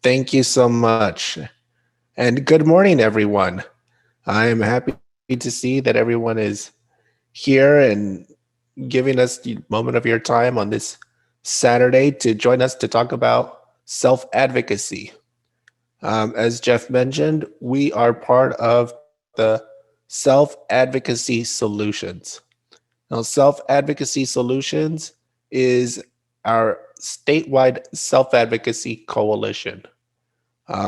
Thank you so much. And good morning, everyone. I am happy to see that everyone is here and giving us the moment of your time on this Saturday to join us to talk about self advocacy. As Jeff mentioned, we are part of the Self Advocacy Solutions. Now, Self Advocacy Solutions is our statewide self advocacy coalition.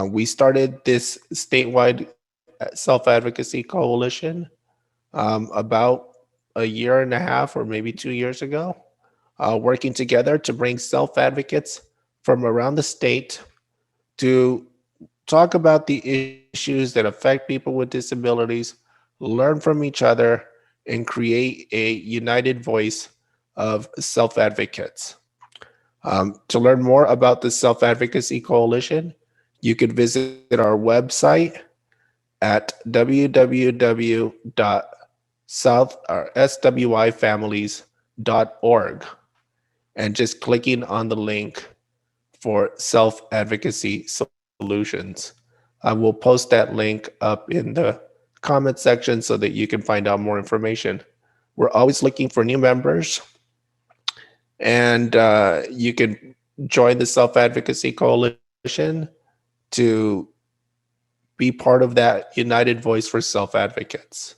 We started this statewide self advocacy coalition about a year and a half or maybe 2 years ago, working together to bring self advocates from around the state to talk about the issues that affect people with disabilities, learn from each other, and create a united voice of self advocates. To learn more about the Self Advocacy Coalition, you could visit our website at www.swifamilies.org and just clicking on the link for Self Advocacy Solutions. I will post that link up in the comment section so that you can find out more information. We're always looking for new members, and you can join the Self Advocacy Coalition to be part of that united voice for self advocates.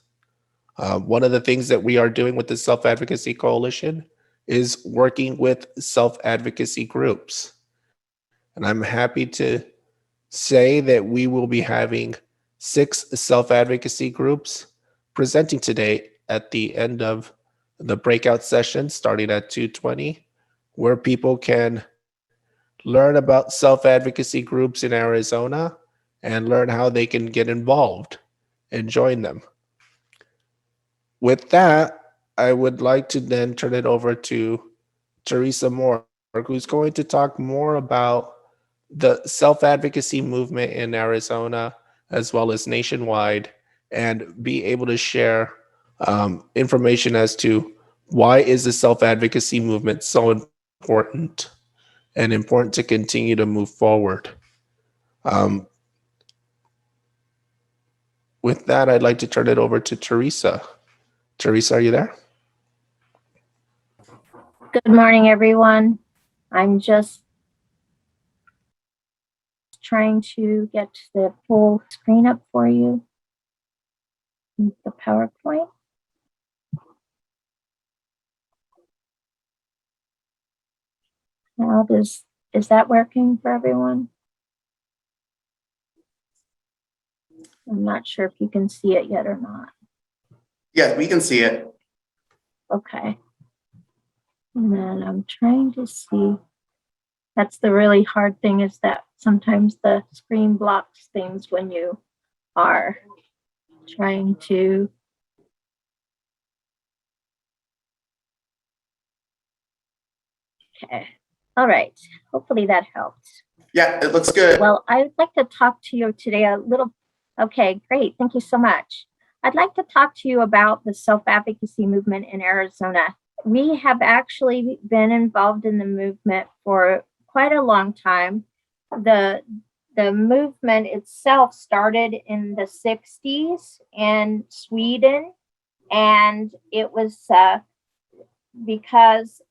One of the things that we are doing with the Self Advocacy Coalition is working with self advocacy groups. And I'm happy to say that we will be having 6 self-advocacy groups presenting today at the end of the breakout session starting at 2:20, where people can learn about self-advocacy groups in Arizona and learn how they can get involved and join them. With that, I would like to then turn it over to Teresa Moore, who's going to talk more about the self advocacy movement in Arizona as well as nationwide and be able to share information as to why is the self advocacy movement so important and important to continue to move forward. Um, with that, I'd like to turn it over to Teresa. Teresa, are you there? Good morning, everyone. I'm just trying to get the full screen up for you. The PowerPoint. Now, is that working for everyone? I'm not sure if you can see it yet or not. Yes, we can see it. Okay. And then I'm trying to see. That's the really hard thing, is that sometimes the screen blocks things when you are trying to. Okay. All right. Hopefully that helped. Yeah, it looks good. Well, I'd like to talk to you today a little. Okay, great. Thank you so much. I'd like to talk to you about the self-advocacy movement in Arizona. We have actually been involved in the movement for quite a long time. The movement itself started in the 60s in Sweden, and it was because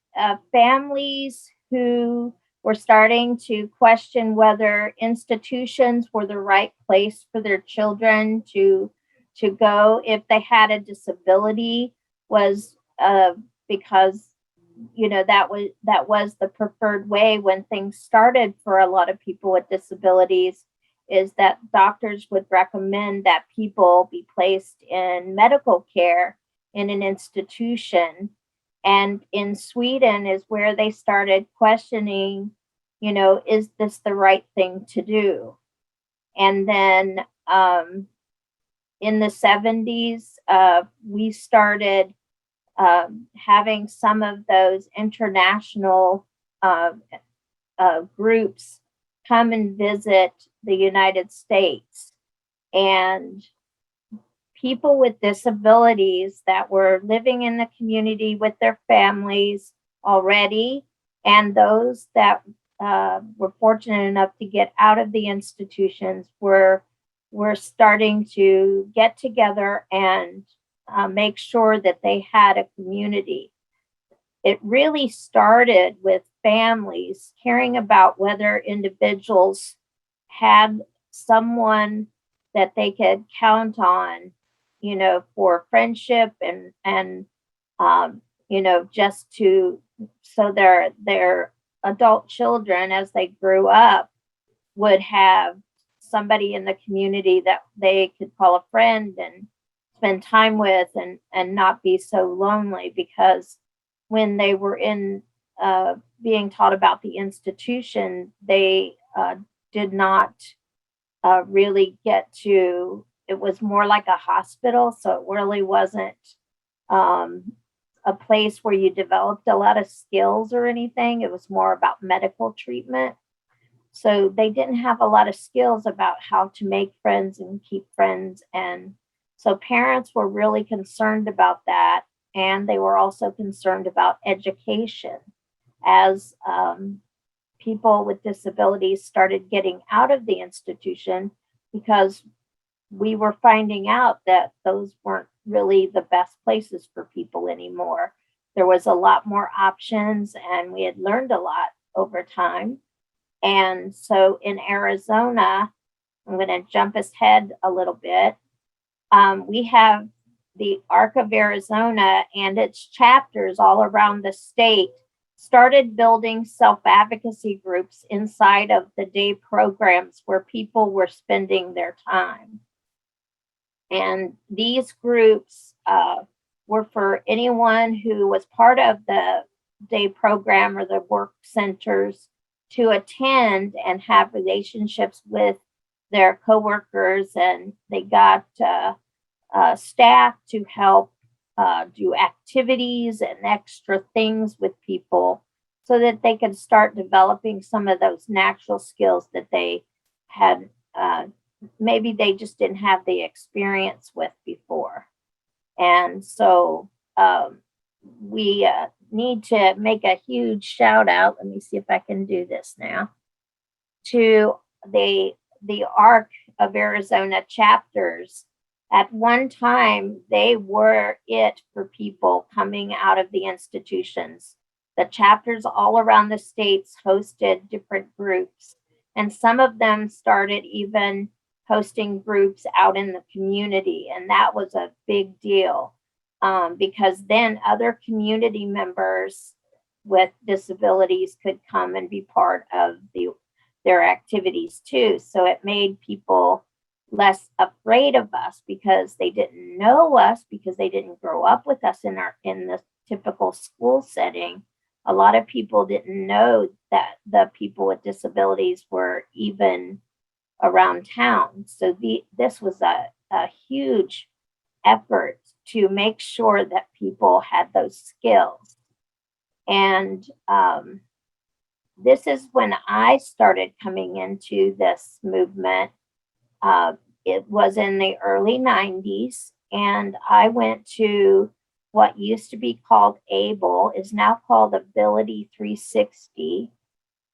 families who were starting to question whether institutions were the right place for their children to go if they had a disability, was because that was the preferred way when things started for a lot of people with disabilities, is that doctors would recommend that people be placed in medical care in an institution. And in Sweden is where they started questioning, is this the right thing to do? And then in the 70s, we started having some of those international groups come and visit the United States. And people with disabilities that were living in the community with their families already, and those that were fortunate enough to get out of the institutions were starting to get together and make sure that they had a community. It really started with families caring about whether individuals had someone that they could count on, for friendship and just to so their adult children as they grew up would have somebody in the community that they could call a friend and spend time with and not be so lonely, because when they were in being taught about the institution, they did not really get to, it was more like a hospital. So it really wasn't um, a place where you developed a lot of skills or anything. It was more about medical treatment. So they didn't have a lot of skills about how to make friends and keep friends. And so parents were really concerned about that. And they were also concerned about education as people with disabilities started getting out of the institution, because we were finding out that those weren't really the best places for people anymore. There was a lot more options, and we had learned a lot over time. And so in Arizona, I'm going to jump ahead a little bit. We have the Arc of Arizona and its chapters all around the state started building self-advocacy groups inside of the day programs where people were spending their time. And these groups were for anyone who was part of the day program or the work centers to attend and have relationships with their coworkers, and they got staff to help do activities and extra things with people so that they could start developing some of those natural skills that they had maybe they just didn't have the experience with before. And so we need to make a huge shout out. Let me see if I can do this now. To the ARC of Arizona chapters. At one time, they were it for people coming out of the institutions. The chapters all around the states hosted different groups, and some of them started even hosting groups out in the community. And that was a big deal because then other community members with disabilities could come and be part of their activities too. So it made people less afraid of us because they didn't know us, because they didn't grow up with us in the typical school setting. A lot of people didn't know that the people with disabilities were even around town. So this was a huge effort to make sure that people had those skills. And this is when I started coming into this movement. It was in the early 90s, and I went to what used to be called ABLE, is now called Ability 360,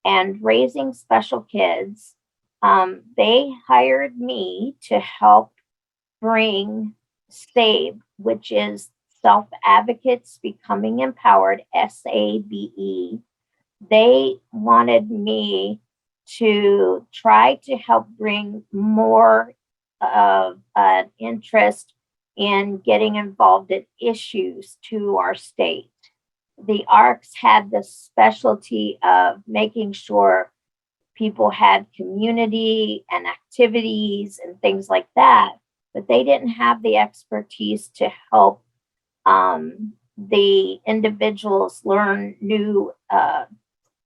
and Raising Special Kids. They hired me to help bring SABE, which is Self-Advocates Becoming Empowered, SABE. They wanted me to try to help bring more of an interest in getting involved in issues to our state. The ARCs had the specialty of making sure people had community and activities and things like that, but they didn't have the expertise to help the individuals learn new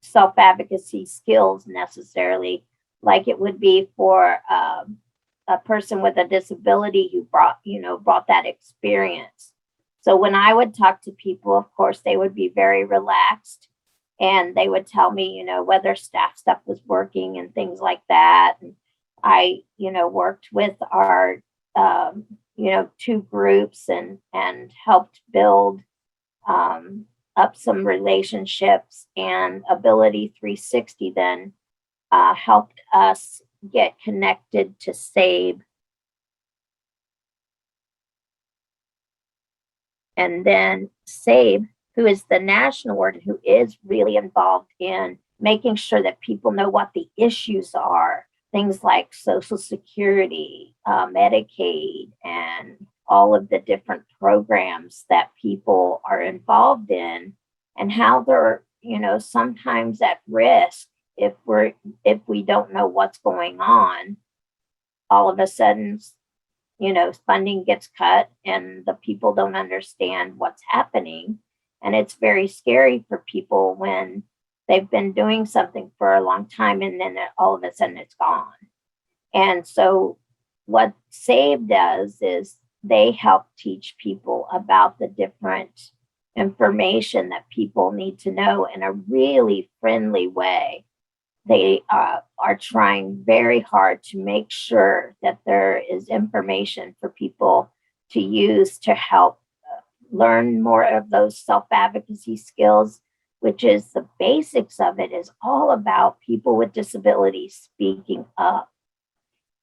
self-advocacy skills necessarily, like it would be for a person with a disability who brought that experience. So when I would talk to people, of course, they would be very relaxed, and they would tell me, whether staff stuff was working and things like that. And I, worked with our, two groups and helped build up some relationships, and Ability 360 then helped us get connected to SABE. And then SABE, who is the national board, who is really involved in making sure that people know what the issues are, things like Social Security, Medicaid, and all of the different programs that people are involved in, and how they're, sometimes at risk if we don't know what's going on. All of a sudden, funding gets cut and the people don't understand what's happening. And it's very scary for people when they've been doing something for a long time and then all of a sudden it's gone. And so what SAVE does is they help teach people about the different information that people need to know in a really friendly way. They are trying very hard to make sure that there is information for people to use to help learn more of those self-advocacy skills, which is the basics of it, is all about people with disabilities speaking up.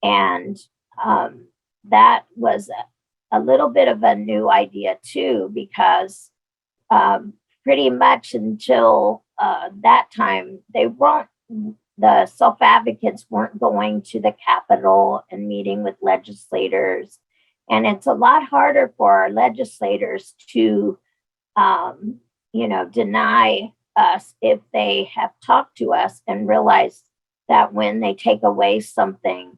And that was a little bit of a new idea too, because pretty much until that time, the self-advocates weren't going to the Capitol and meeting with legislators. And it's a lot harder for our legislators to, deny us if they have talked to us and realize that when they take away something,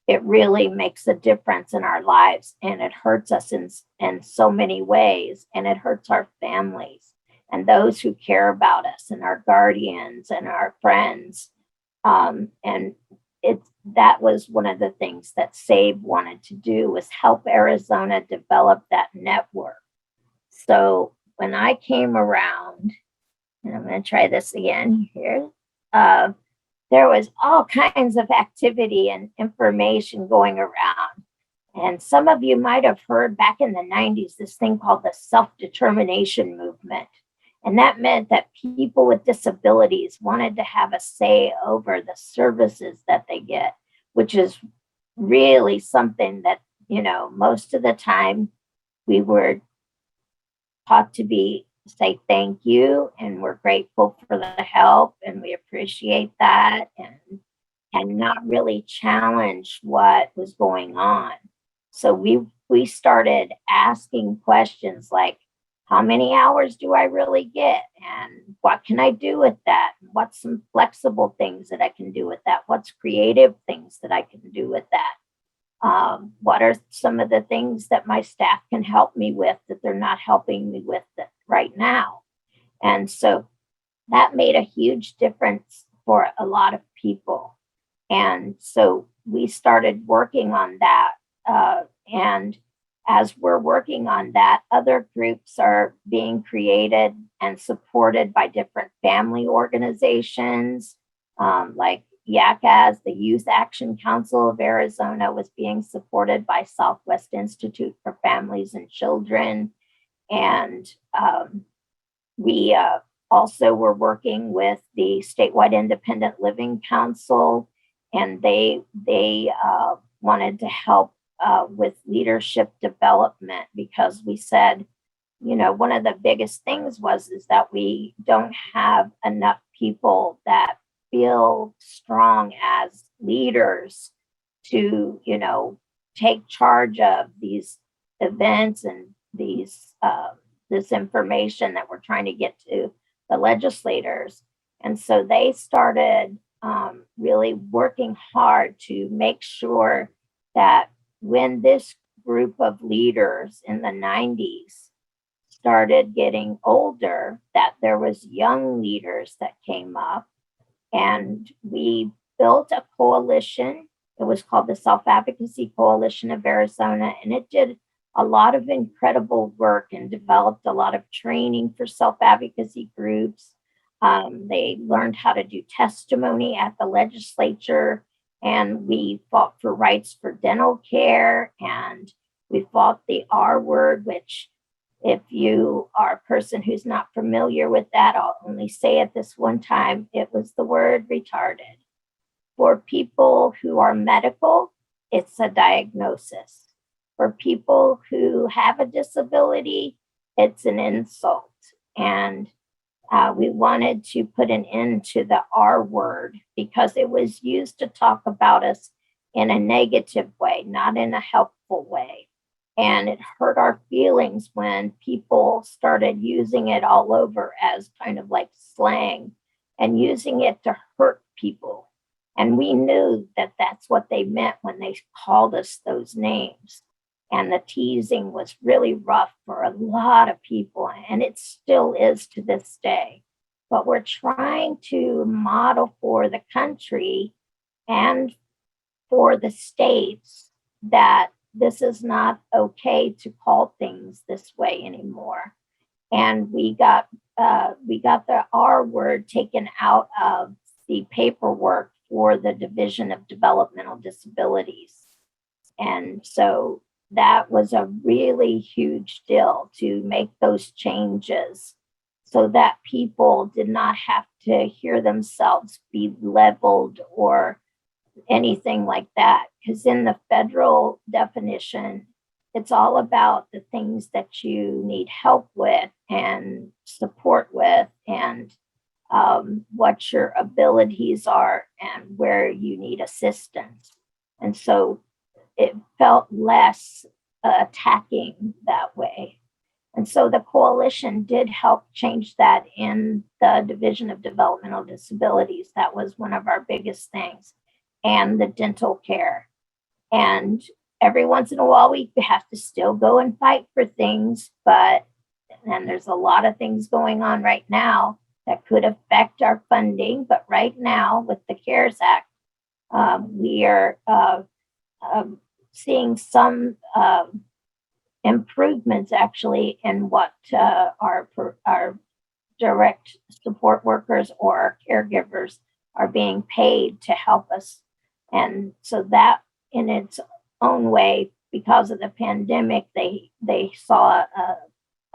it really makes a difference in our lives, and it hurts us in so many ways, and it hurts our families and those who care about us and our guardians and our friends. And that was one of the things that SAVE wanted to do, was help Arizona develop that network. So when I came around, and I'm going to try this again here, there was all kinds of activity and information going around. And some of you might have heard back in the 90s this thing called the self-determination movement. And that meant that people with disabilities wanted to have a say over the services that they get, which is really something that, most of the time we were taught to say thank you, and we're grateful for the help, and we appreciate that, and not really challenge what was going on. So we started asking questions like, how many hours do I really get? And what can I do with that? What's some flexible things that I can do with that? What's creative things that I can do with that? What are some of the things that my staff can help me with that they're not helping me with right now? And so that made a huge difference for a lot of people. And so we started working on that. And as we're working on that, other groups are being created and supported by different family organizations, like YACAS, the Youth Action Council of Arizona, was being supported by Southwest Institute for Families and Children. And we also were working with the Statewide Independent Living Council, and they wanted to help with leadership development, because we said, one of the biggest things is that we don't have enough people that feel strong as leaders to, take charge of these events and this information that we're trying to get to the legislators. And so they started really working hard to make sure that when this group of leaders in the 90s started getting older, that there was young leaders that came up, and we built a coalition. It was called the Self-Advocacy Coalition of Arizona, and it did a lot of incredible work and developed a lot of training for self-advocacy groups. They learned how to do testimony at the legislature, and we fought for rights for dental care, and we fought the R word, which If you are a person who's not familiar with that, I'll only say it this one time. It was the word retarded. For people who are medical, it's a diagnosis. For people who have a disability, it's an insult. And we wanted to put an end to the R word because it was used to talk about us in a negative way, not in a helpful way. And it hurt our feelings when people started using it all over as kind of like slang and using it to hurt people. And we knew that that's what they meant when they called us those names. And the teasing was really rough for a lot of people, and it still is to this day. But we're trying to model for the country and for the states that this is not okay to call things this way anymore. And we got the R word taken out of the paperwork for the Division of Developmental Disabilities. And so that was a really huge deal to make those changes so that people did not have to hear themselves be leveled or anything like that. Because in the federal definition, it's all about the things that you need help with and support with, and what your abilities are and where you need assistance. And so it felt less attacking that way. And so the coalition did help change that in the Division of Developmental Disabilities. That was one of our biggest things. And the dental care. And every once in a while, we have to still go and fight for things, but and there's a lot of things going on right now that could affect our funding. But right now, with the CARES Act, we are seeing some improvements actually in what our direct support workers or our caregivers are being paid to help us. And so that in its own way, because of the pandemic, they saw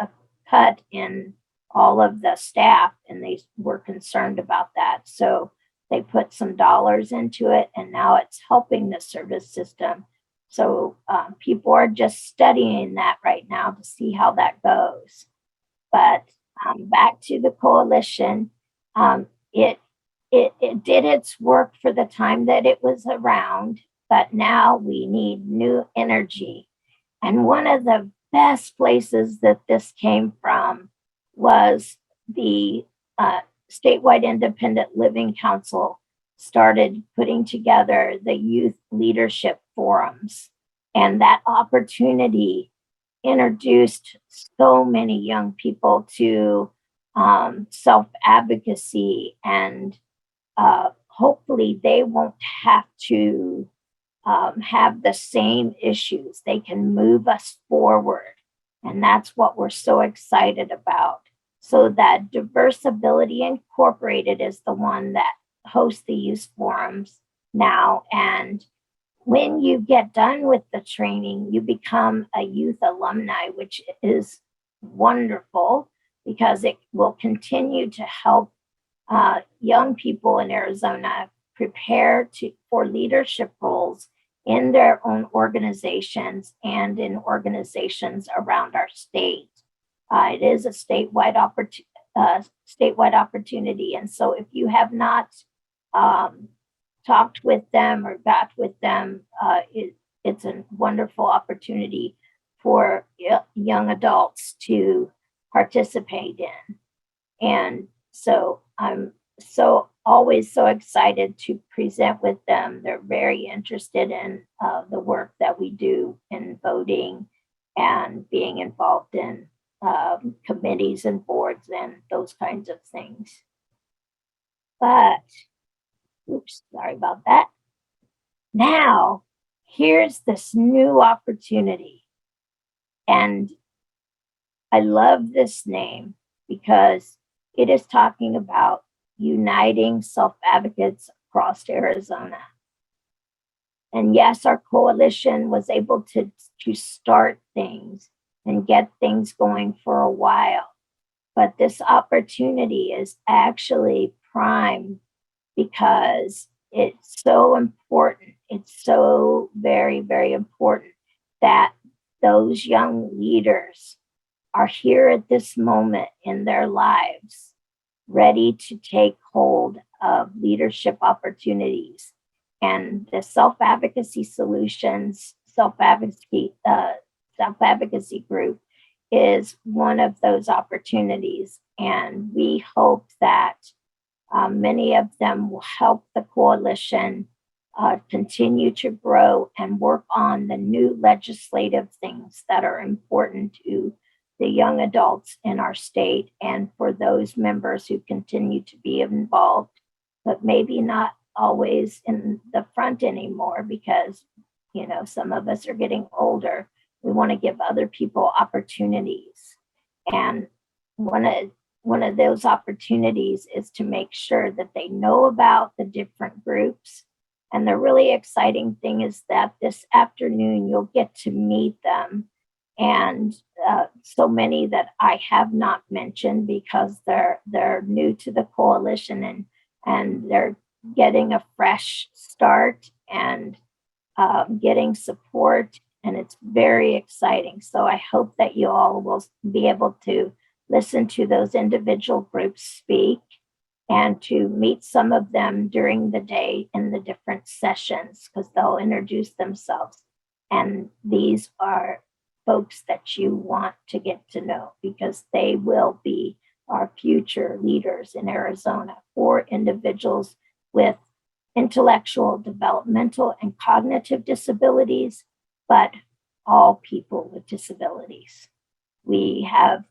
a cut in all of the staff, and they were concerned about that. So they put some dollars into it, and now it's helping the service system. So people are just studying that right now to see how that goes. But back to the coalition, it did its work for the time that it was around, but now we need new energy. And one of the best places that this came from was the Statewide Independent Living Council started putting together the youth leadership forums. And that opportunity introduced so many young people to self-advocacy, and hopefully they won't have to have the same issues. They can move us forward. And that's what we're so excited about. So that Diversability Incorporated is the one that hosts the youth forums now. And when you get done with the training, you become a youth alumni, which is wonderful because it will continue to help young people in Arizona prepare for leadership roles in their own organizations and in organizations around our state. It is a statewide opportunity. And so if you have not talked with them or got with them, it's a wonderful opportunity for young adults to participate in. And so I'm always so excited to present with them. They're very interested in the work that we do in voting and being involved in committees and boards and those kinds of things. But, oops, sorry about that. Now, here's this new opportunity. And I love this name because it is talking about uniting self-advocates across Arizona. And yes, our coalition was able to start things, and get things going for a while. But this opportunity is actually prime because it's so important. It's so very, very important that those young leaders are here at this moment in their lives, ready to take hold of leadership opportunities. And the self-advocacy solutions, self-advocacy group is one of those opportunities. And we hope that many of them will help the coalition continue to grow and work on the new legislative things that are important to the young adults in our state and for those members who continue to be involved, but maybe not always in the front anymore because, you know, some of us are getting older. We want to give other people opportunities. And one of those opportunities is to make sure that they know about the different groups. And the really exciting thing is that this afternoon you'll get to meet them. And so many that I have not mentioned because they're new to the coalition and they're getting a fresh start and getting support. And it's very exciting. So I hope that you all will be able to listen to those individual groups speak and to meet some of them during the day in the different sessions because they'll introduce themselves. And these are folks that you want to get to know because they will be our future leaders in Arizona for individuals with intellectual, developmental, and cognitive disabilities, but all people with disabilities. We have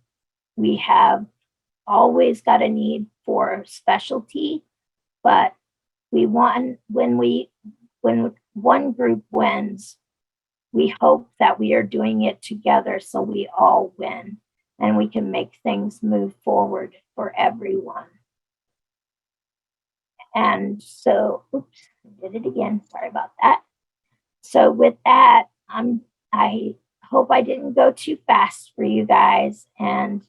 always got a need for specialty, but we want when one group wins, we hope that we are doing it together so we all win and we can make things move forward for everyone. And so, oops, I did it again. Sorry about that. So with that, I hope I didn't go too fast for you guys, and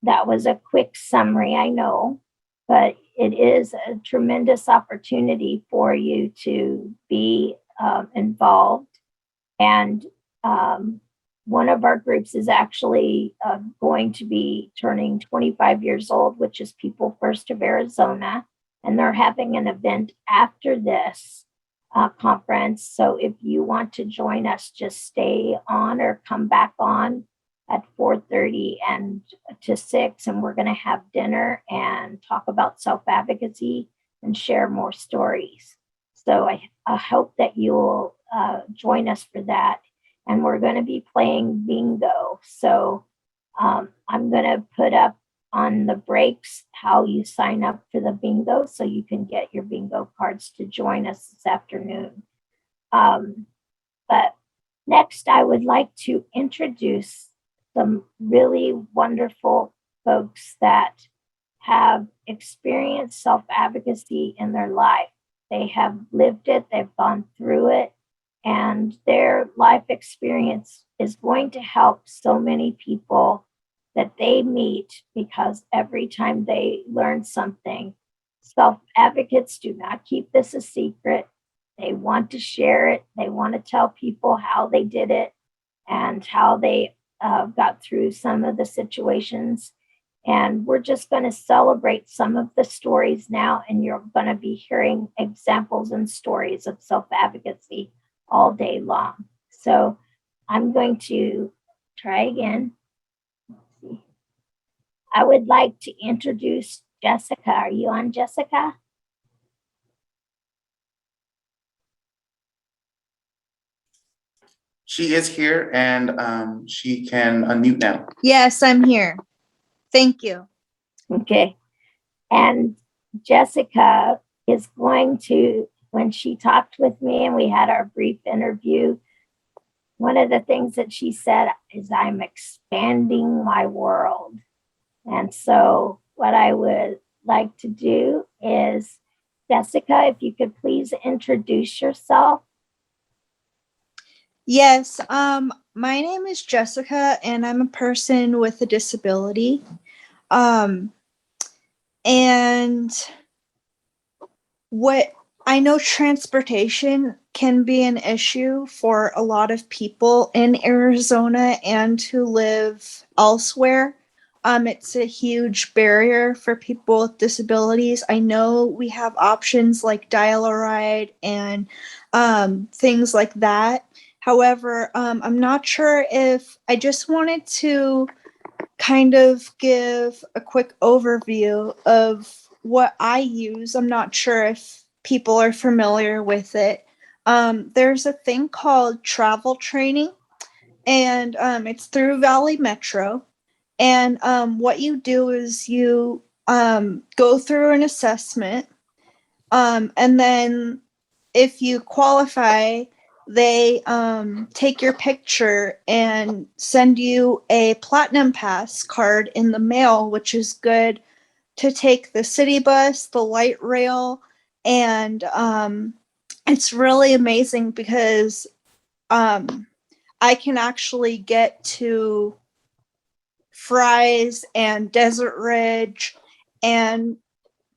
that was a quick summary, I know, but it is a tremendous opportunity for you to be involved. And one of our groups is actually going to be turning 25 years old, which is People First of Arizona. And they're having an event after this conference. So if you want to join us, just stay on or come back on at 4:30 and to 6. And we're going to have dinner and talk about self-advocacy and share more stories. So I hope that you'll join us for that. And we're going to be playing bingo. So I'm going to put up on the breaks how you sign up for the bingo so you can get your bingo cards to join us this afternoon. But next, I would like to introduce some really wonderful folks that have experienced self-advocacy in their life. They have lived it, they've gone through it, and their life experience is going to help so many people that they meet because every time they learn something, self-advocates do not keep this a secret. They want to share it. They want to tell people how they did it and how they got through some of the situations. And we're just going to celebrate some of the stories now, and you're going to be hearing examples and stories of self-advocacy all day long. So I'm going to try again. Let's see. I would like to introduce Jessica. Are you on, Jessica? She is here and she can unmute now. Yes, I'm here. Thank you. Okay. And Jessica is going to, when she talked with me and we had our brief interview, one of the things that she said is, I'm expanding my world. And so what I would like to do is, Jessica, if you could please introduce yourself. Yes, my name is Jessica, and I'm a person with a disability. And what I know, transportation can be an issue for a lot of people in Arizona and who live elsewhere. It's a huge barrier for people with disabilities. I know we have options like Dial-A-Ride and things like that. However, I'm not sure if I just wanted to kind of give a quick overview of what I use. I'm not sure if people are familiar with it. There's a thing called travel training, and it's through Valley Metro. And what you do is you go through an assessment, and then if you qualify, they take your picture and send you a platinum pass card in the mail, which is good to take the city bus, the light rail, and it's really amazing because I can actually get to Fry's and Desert Ridge and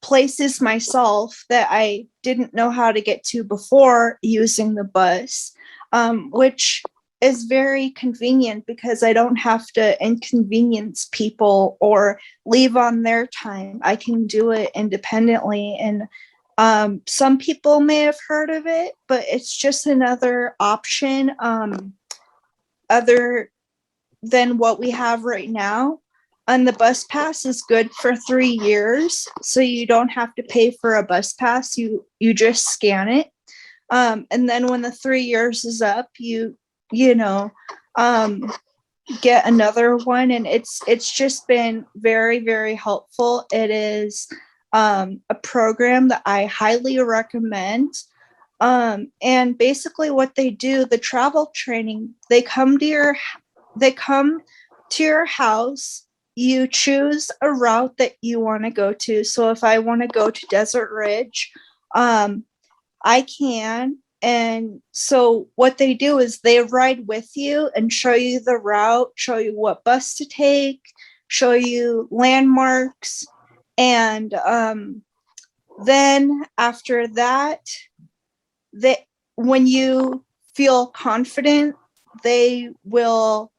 places myself that I didn't know how to get to before using the bus, which is very convenient because I don't have to inconvenience people or leave on their time. I can do it independently. And some people may have heard of it, but it's just another option other than what we have right now. And the bus pass is good for 3 years, so you don't have to pay for a bus pass. You just scan it, and then when the 3 years is up, you get another one, and it's just been very, very helpful. It is a program that I highly recommend. And basically, what they do, the travel training, they come to your house. You choose a route that you want to go to. So if I want to go to Desert Ridge, I can. And so what they do is they ride with you and show you the route, show you what bus to take, show you landmarks. And then after that, when you feel confident, they will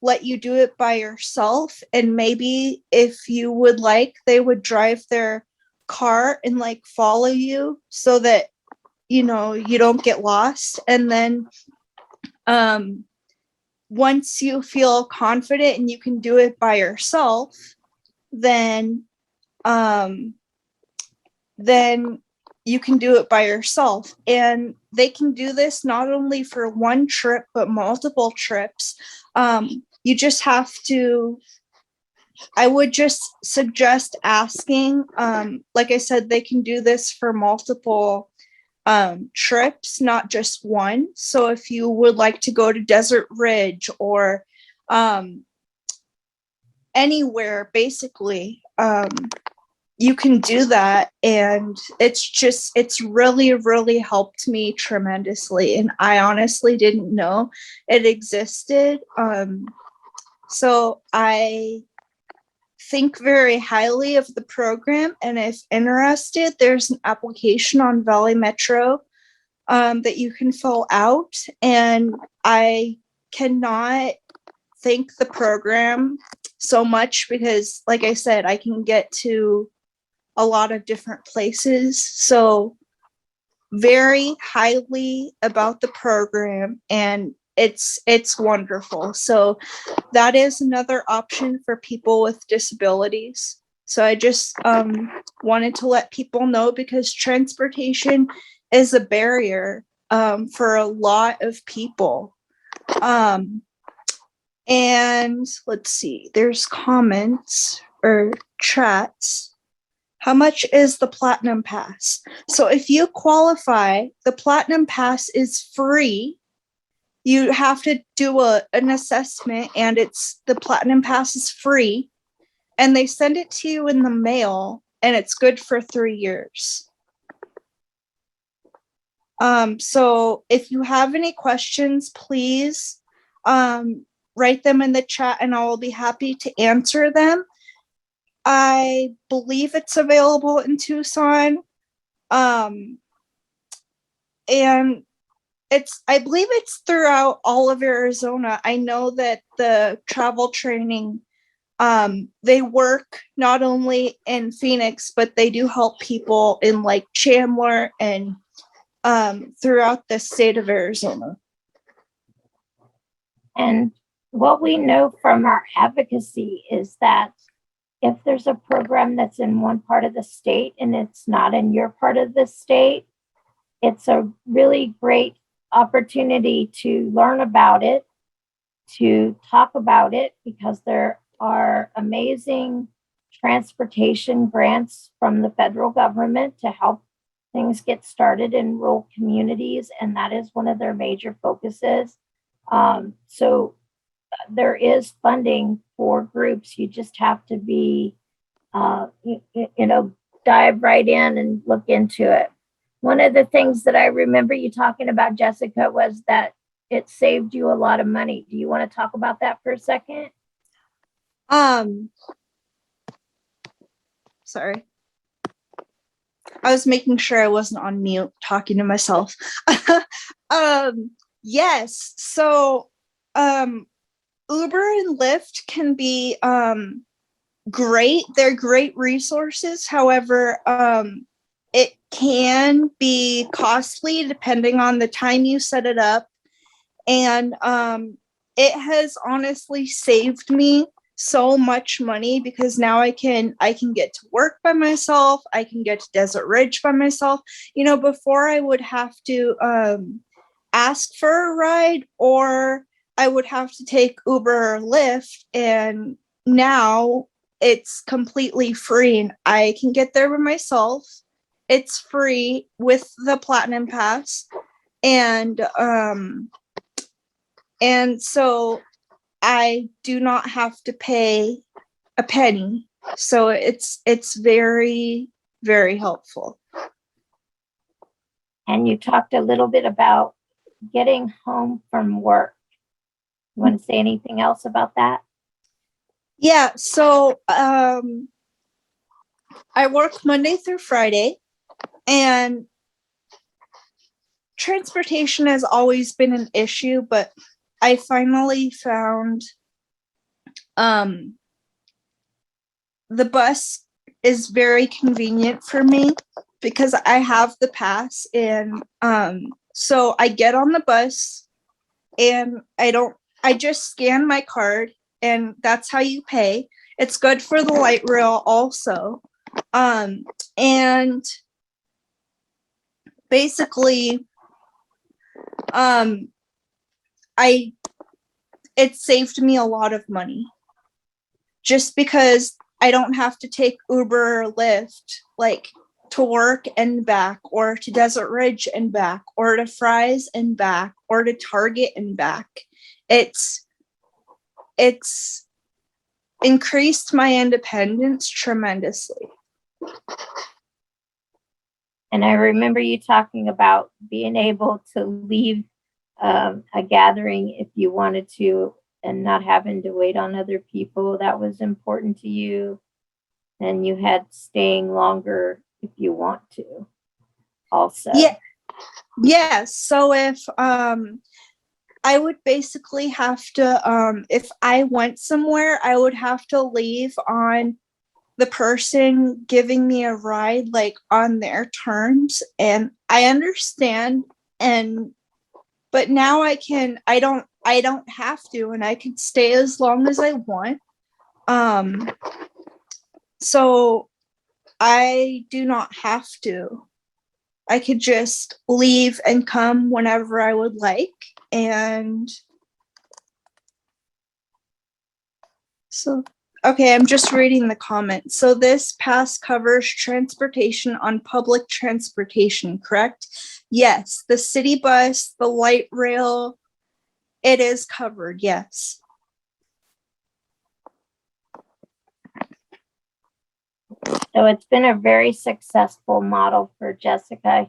let you do it by yourself. And maybe if you would like, they would drive their car and like follow you so that you don't get lost. And then once you feel confident and you can do it by yourself, then you can do it by yourself. And they can do this not only for one trip but multiple trips. You just have to, I would just suggest asking. Like I said, they can do this for multiple trips, not just one. So if you would like to go to Desert Ridge or anywhere, basically, you can do that. And it's really, really helped me tremendously. And I honestly didn't know it existed. So I think very highly of the program, and if interested, there's an application on Valley Metro that you can fill out. And I cannot thank the program so much because, like I said, I can get to a lot of different places. So very highly about the program, and it's wonderful. So that is another option for people with disabilities. So I just wanted to let people know, because transportation is a barrier for a lot of people. And let's see, there's comments or chats. How much is the Platinum Pass? So if you qualify, the Platinum Pass is free. You have to do an assessment, and the Platinum Pass is free, and they send it to you in the mail, and it's good for 3 years. So if you have any questions, please write them in the chat and I will be happy to answer them. I believe it's available in Tucson. And I believe it's throughout all of Arizona. I know that the travel training, they work not only in Phoenix, but they do help people in like Chandler and throughout the state of Arizona. And what we know from our advocacy is that if there's a program that's in one part of the state and it's not in your part of the state, it's a really great opportunity to learn about it, to talk about it, because there are amazing transportation grants from the federal government to help things get started in rural communities, and that is one of their major focuses. So there is funding for groups. You just have to be, dive right in and look into it. One of the things that I remember you talking about, Jessica, was that it saved you a lot of money. Do you want to talk about that for a second? Sorry. I was making sure I wasn't on mute talking to myself. Yes. So, Uber and Lyft can be great. They're great resources. However, it can be costly depending on the time you set it up. And it has honestly saved me so much money because now I can get to work by myself. I can get to Desert Ridge by myself. Before I would have to ask for a ride, or I would have to take Uber or Lyft, and now it's completely free and I can get there by myself. It's free with the Platinum Pass. And so I do not have to pay a penny. So it's very, very helpful. And you talked a little bit about getting home from work. You want to say anything else about that? Yeah, so I work Monday through Friday, and transportation has always been an issue, but I finally found the bus is very convenient for me because I have the pass, and so I get on the bus and I just scan my card, and that's how you pay. It's good for the light rail also. And basically, it saved me a lot of money just because I don't have to take Uber or Lyft like to work and back, or to Desert Ridge and back, or to Fry's and back, or to Target and back. It's increased my independence tremendously. And I remember you talking about being able to leave a gathering if you wanted to and not having to wait on other people. That was important to you. And you had staying longer if you want to also. Yeah. Yes. So if I would basically have to, if I went somewhere, I would have to leave on the person giving me a ride, like on their terms. And I understand. But now I don't have to, and I can stay as long as I want. So I do not have to. I could just leave and come whenever I would like. And so, okay, I'm just reading the comments. So this pass covers transportation on public transportation, correct? Yes, the city bus, the light rail, it is covered, yes. So it's been a very successful model for Jessica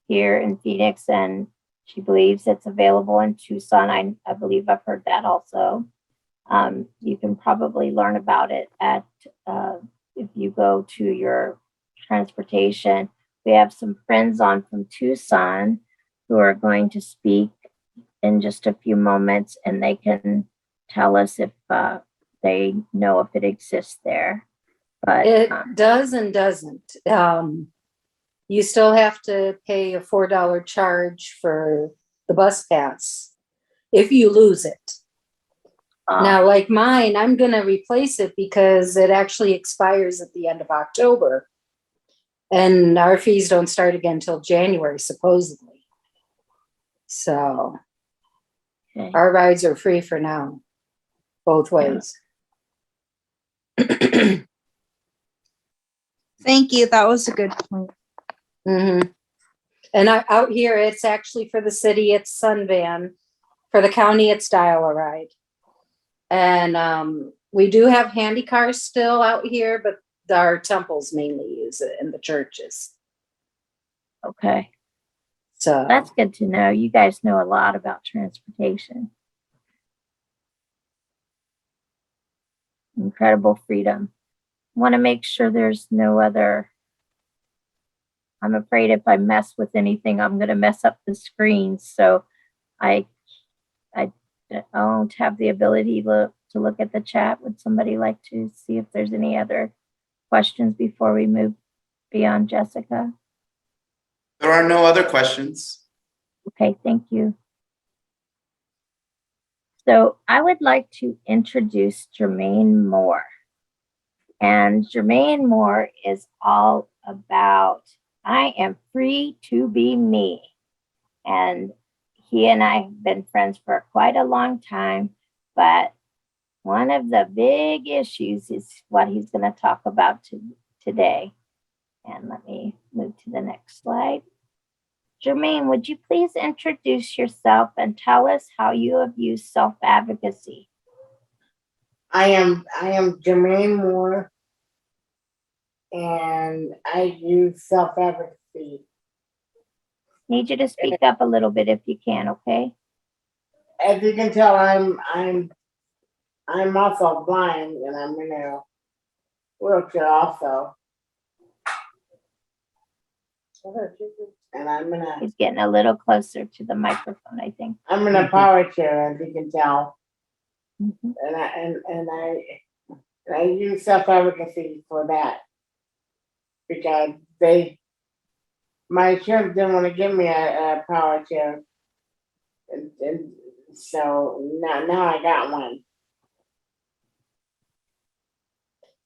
here in Phoenix, and She believes it's available in Tucson. I believe I've heard that also. You can probably learn about it at if you go to your transportation. We have some friends on from Tucson who are going to speak in just a few moments, and they can tell us if they know if it exists there. But It does and doesn't. You still have to pay a $4 charge for the bus pass if you lose it. Now, like mine, I'm going to replace it because it actually expires at the end of October. And our fees don't start again until January, supposedly. So okay. our rides are free for now, both ways. Thank you. That was a good point. Mm-hmm. And out here, it's actually for the city, it's Sun Van. For the county, it's Dial-A-Ride. And we do have handy cars still out here, but our temples mainly use it and the churches. Okay. So That's good to know. You guys know a lot about transportation. Incredible freedom. Want to make sure there's no other. I'm afraid if I mess with anything, I'm going to mess up the screen. So I don't have the ability to look at the chat. Would somebody like to see if there's any other questions before we move beyond Jessica? There are no other questions. Okay, thank you. So I would like to introduce Jermaine Moore. And Jermaine Moore is all about, I am free to be me. And he and I have been friends for quite a long time, but one of the big issues is what he's going to talk about today. And let me move to the next slide. Jermaine, would you please introduce yourself and tell us how you have used self-advocacy? I am Jermaine Moore, and I use self-advocacy. Need you to speak up a little bit if you can, okay? As you can tell, I'm also blind, and I'm in a wheelchair also. And He's getting a little closer to the microphone, I think. I'm in a power chair, as you can tell. Mhm. And I use self-advocacy for that, because my insurance didn't want to give me a power chair, and so now I got one.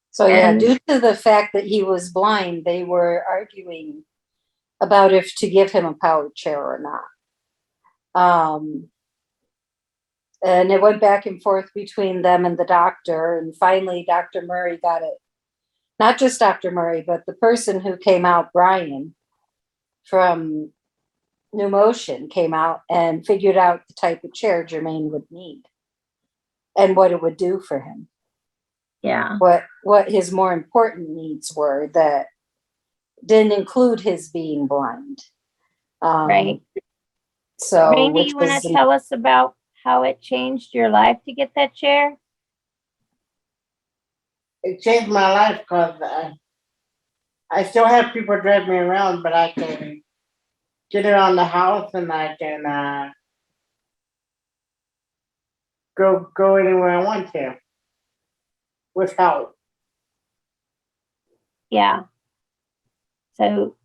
So yeah, And- due to the fact that he was blind, they were arguing about if to give him a power chair or not. And it went back and forth between them and the doctor, and finally Dr. Murray got it. Not just Dr. Murray, but the person who came out, Brian, from New Motion, came out and figured out the type of chair Jermaine would need and what it would do for him. Yeah. What his more important needs were that didn't include his being blind. Right. So, Jermaine, do which you want was to tell us about how it changed your life to get that chair? It changed my life because I still have people drive me around, but I can get around the house, and I can go anywhere I want to with help. Yeah. So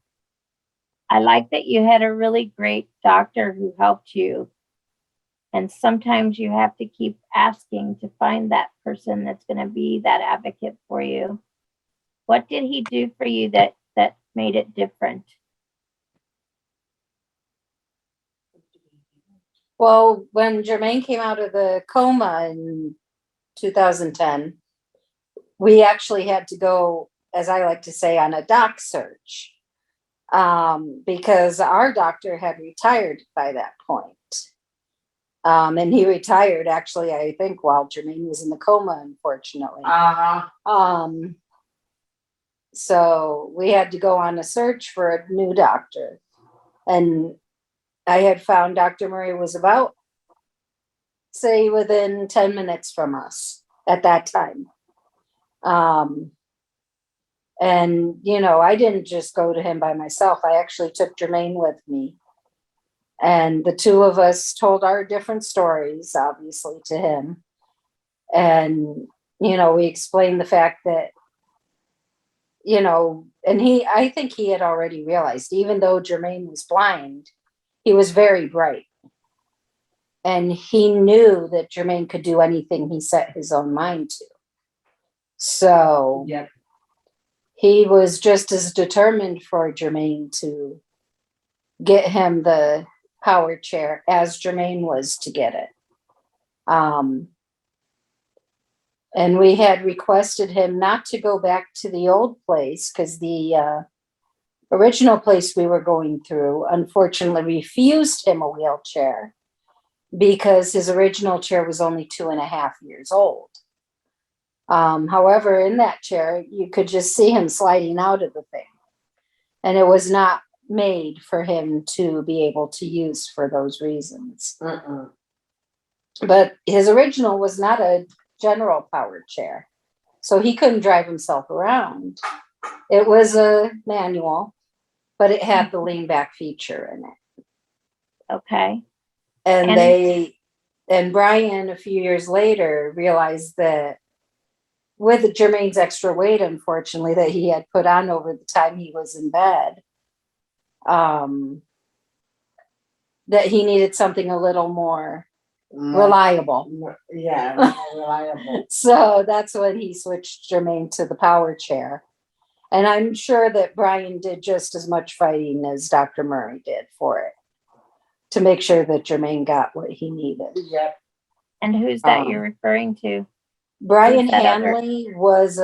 I like that you had a really great doctor who helped you. And sometimes you have to keep asking to find that person that's going to be that advocate for you. What did he do for you that made it different? Well, when Jermaine came out of the coma in 2010, we actually had to go, as I like to say, on a doc search, because our doctor had retired by that point. And he retired, actually, I think, while Jermaine was in the coma, unfortunately. So we had to go on a search for a new doctor. And I had found Dr. Murray was about, say, within 10 minutes from us at that time. And, you know, I didn't just go to him by myself. I actually took Jermaine with me. And the two of us told our different stories, obviously, to him. And, you know, we explained the fact that, you know, and I think he had already realized, even though Jermaine was blind, he was very bright. And he knew that Jermaine could do anything he set his own mind to. So Yep. he was just as determined for Jermaine to get him the power chair as Jermaine was to get it. And we had requested him not to go back to the old place because the original place we were going through unfortunately refused him a wheelchair because his original chair was only 2.5 years old. However, in that chair, you could just see him sliding out of the thing. And it was not made for him to be able to use for those reasons. But his original was not a general powered chair. So he couldn't drive himself around. It was a manual, but it had the lean back feature in it. Okay. And Brian, a few years later, realized that with Jermaine's extra weight, unfortunately, that he had put on over the time he was in bed, that he needed something a little more reliable. Yeah, more reliable. So that's when he switched Jermaine to the power chair. And I'm sure that Brian did just as much fighting as Dr. Murray did for it to make sure that Jermaine got what he needed. Yep. And who's that you're referring to? Brian Who's that other- Hanley was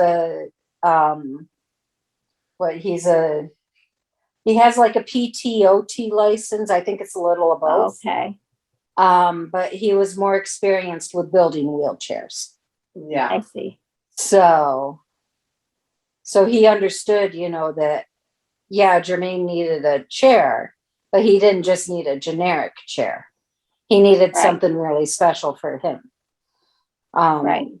he has like a PTOT license. I think it's a little of both. Okay. But he was more experienced with building wheelchairs. Yeah. I see. So he understood, you know, that, yeah, Jermaine needed a chair, but he didn't just need a generic chair. He needed Right. something really special for him. Right.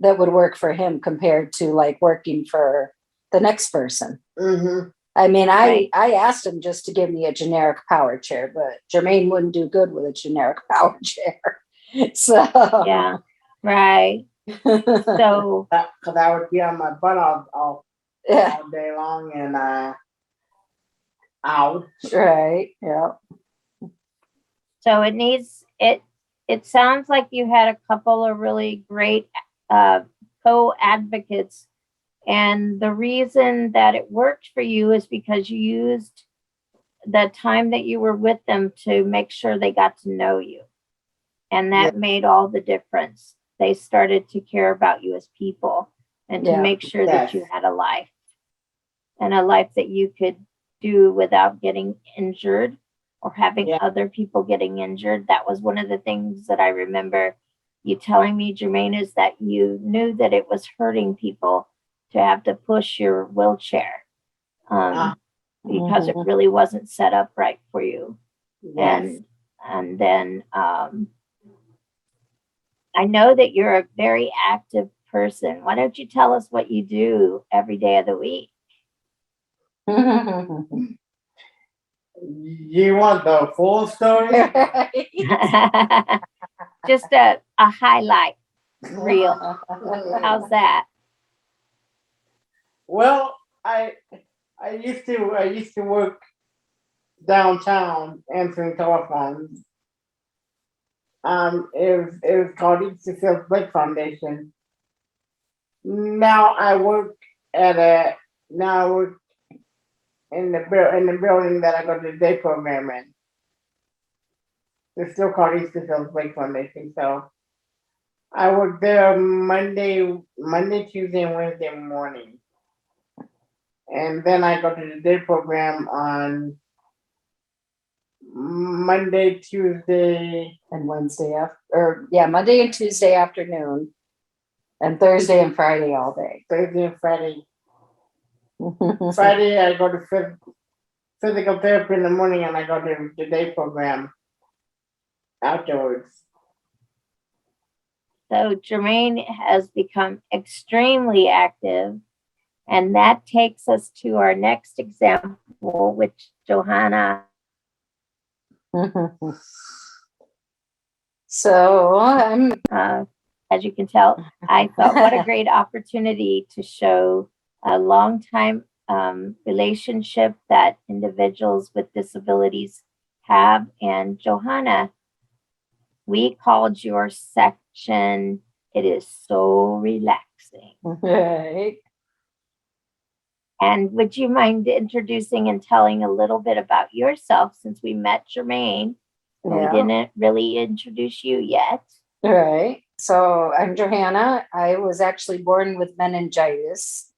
That would work for him compared to like working for the next person. Mm-hmm. I mean, Right. I asked him just to give me a generic power chair, but Jermaine wouldn't do good with a generic power chair. So Yeah. Right. So Because I would be on my butt all yeah, day long and out. right. Yeah. so it sounds like you had a couple of really great co-advocates, and the reason that it worked for you is because you used the time that you were with them to make sure they got to know you, and that made all the difference. They started to care about you as people and to Yeah. make sure that you had a life, and a life that you could do without getting injured or having other people getting injured. That was one of the things that I remember you telling me, Jermaine, is that you knew that it was hurting people to have to push your wheelchair because it really wasn't set up right for you. Yes. And then I know that you're a very active person. Why don't you tell us what you do every day of the week? You want the full story? Just a highlight reel. How's that? Well, I used to work downtown answering telephones. It was called East Field Blake Foundation. Now I work in the building that I go to the day program in. It's still called East Field Blake Foundation. So I work there Monday, Tuesday, and Wednesday morning. And then I go to the day program on Monday, Tuesday, and Monday and Tuesday afternoon, and Thursday and Friday all day. Thursday, and Friday. Friday I go to physical therapy in the morning and I go to the day program afterwards. So Jermaine has become extremely active. And that takes us to our next example, which Johanna. So I'm As you can tell, I thought what a great opportunity to show a long time relationship that individuals with disabilities have. And Johanna, we called your section, "It is so relaxing." right. And would you mind introducing and telling a little bit about yourself, since we met Jermaine? We Yeah. didn't really introduce you yet. Right. So I'm Johanna. I was actually born with meningitis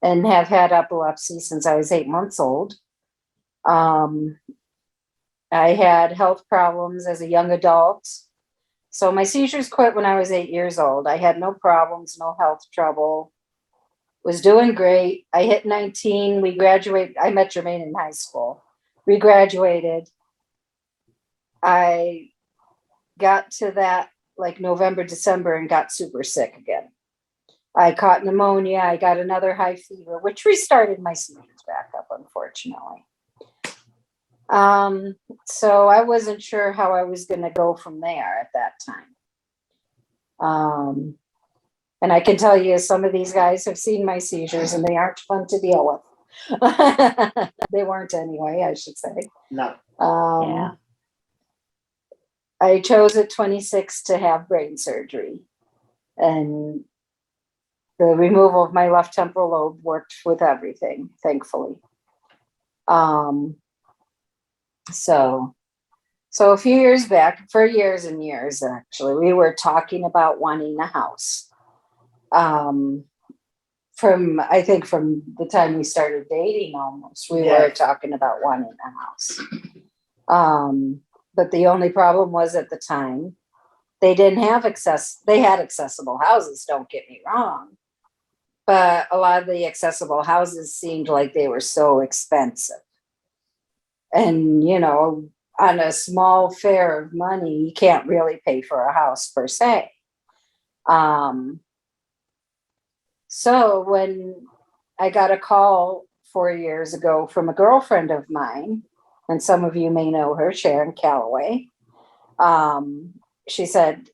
and have had epilepsy since I was 8 months old. I had health problems as a young adult. So my seizures quit when I was 8 years old. I had no problems, no health trouble. Was doing great. I hit 19. We graduated. I met Jermaine in high school. We graduated. I got to that like November, December, and got super sick again. I caught pneumonia. I got another high fever, which restarted my seizures back up, unfortunately. So I wasn't sure how I was going to go from there at that time. And I can tell you, some of these guys have seen my seizures and they aren't fun to deal with. They weren't anyway, I should say. No. Yeah. I chose at 26 to have brain surgery, and the removal of my left temporal lobe worked with everything, thankfully. So a few years back, for years and years, actually, we were talking about wanting a house. I think from the time we started dating, almost, we were talking about wanting a house. But the only problem was, at the time, they didn't have they had accessible houses, don't get me wrong. But a lot of the accessible houses seemed like they were so expensive. And, you know, on a small fare of money, you can't really pay for a house per se. So when I got a call 4 years ago from a girlfriend of mine, and some of you may know her, Sharon Calloway, she said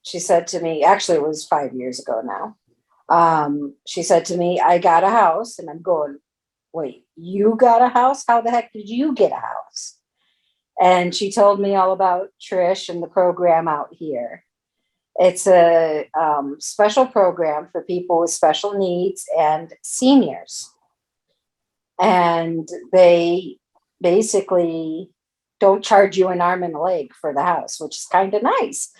to me, actually it was 5 years ago now. She said to me, "I got a house," and I'm going, "Wait, you got a house? How the heck did you get a house?" And she told me all about Trish and the program out here. It's a special program for people with special needs and seniors. And they basically don't charge you an arm and a leg for the house, which is kind of nice.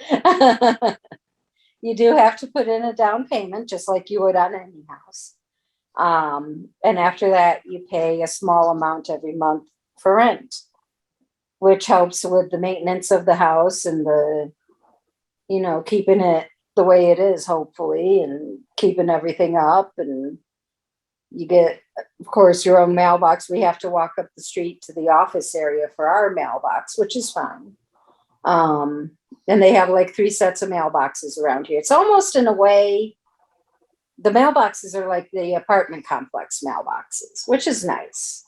You do have to put in a down payment, just like you would on any house. And after that, you pay a small amount every month for rent, which helps with the maintenance of the house and the, you know, keeping it the way it is, hopefully, and keeping everything up. And you get, of course, your own mailbox. We have to walk up the street to the office area for our mailbox, which is fine. And they have like 3 sets of mailboxes around here. It's almost, in a way, the mailboxes are like the apartment complex mailboxes, which is nice.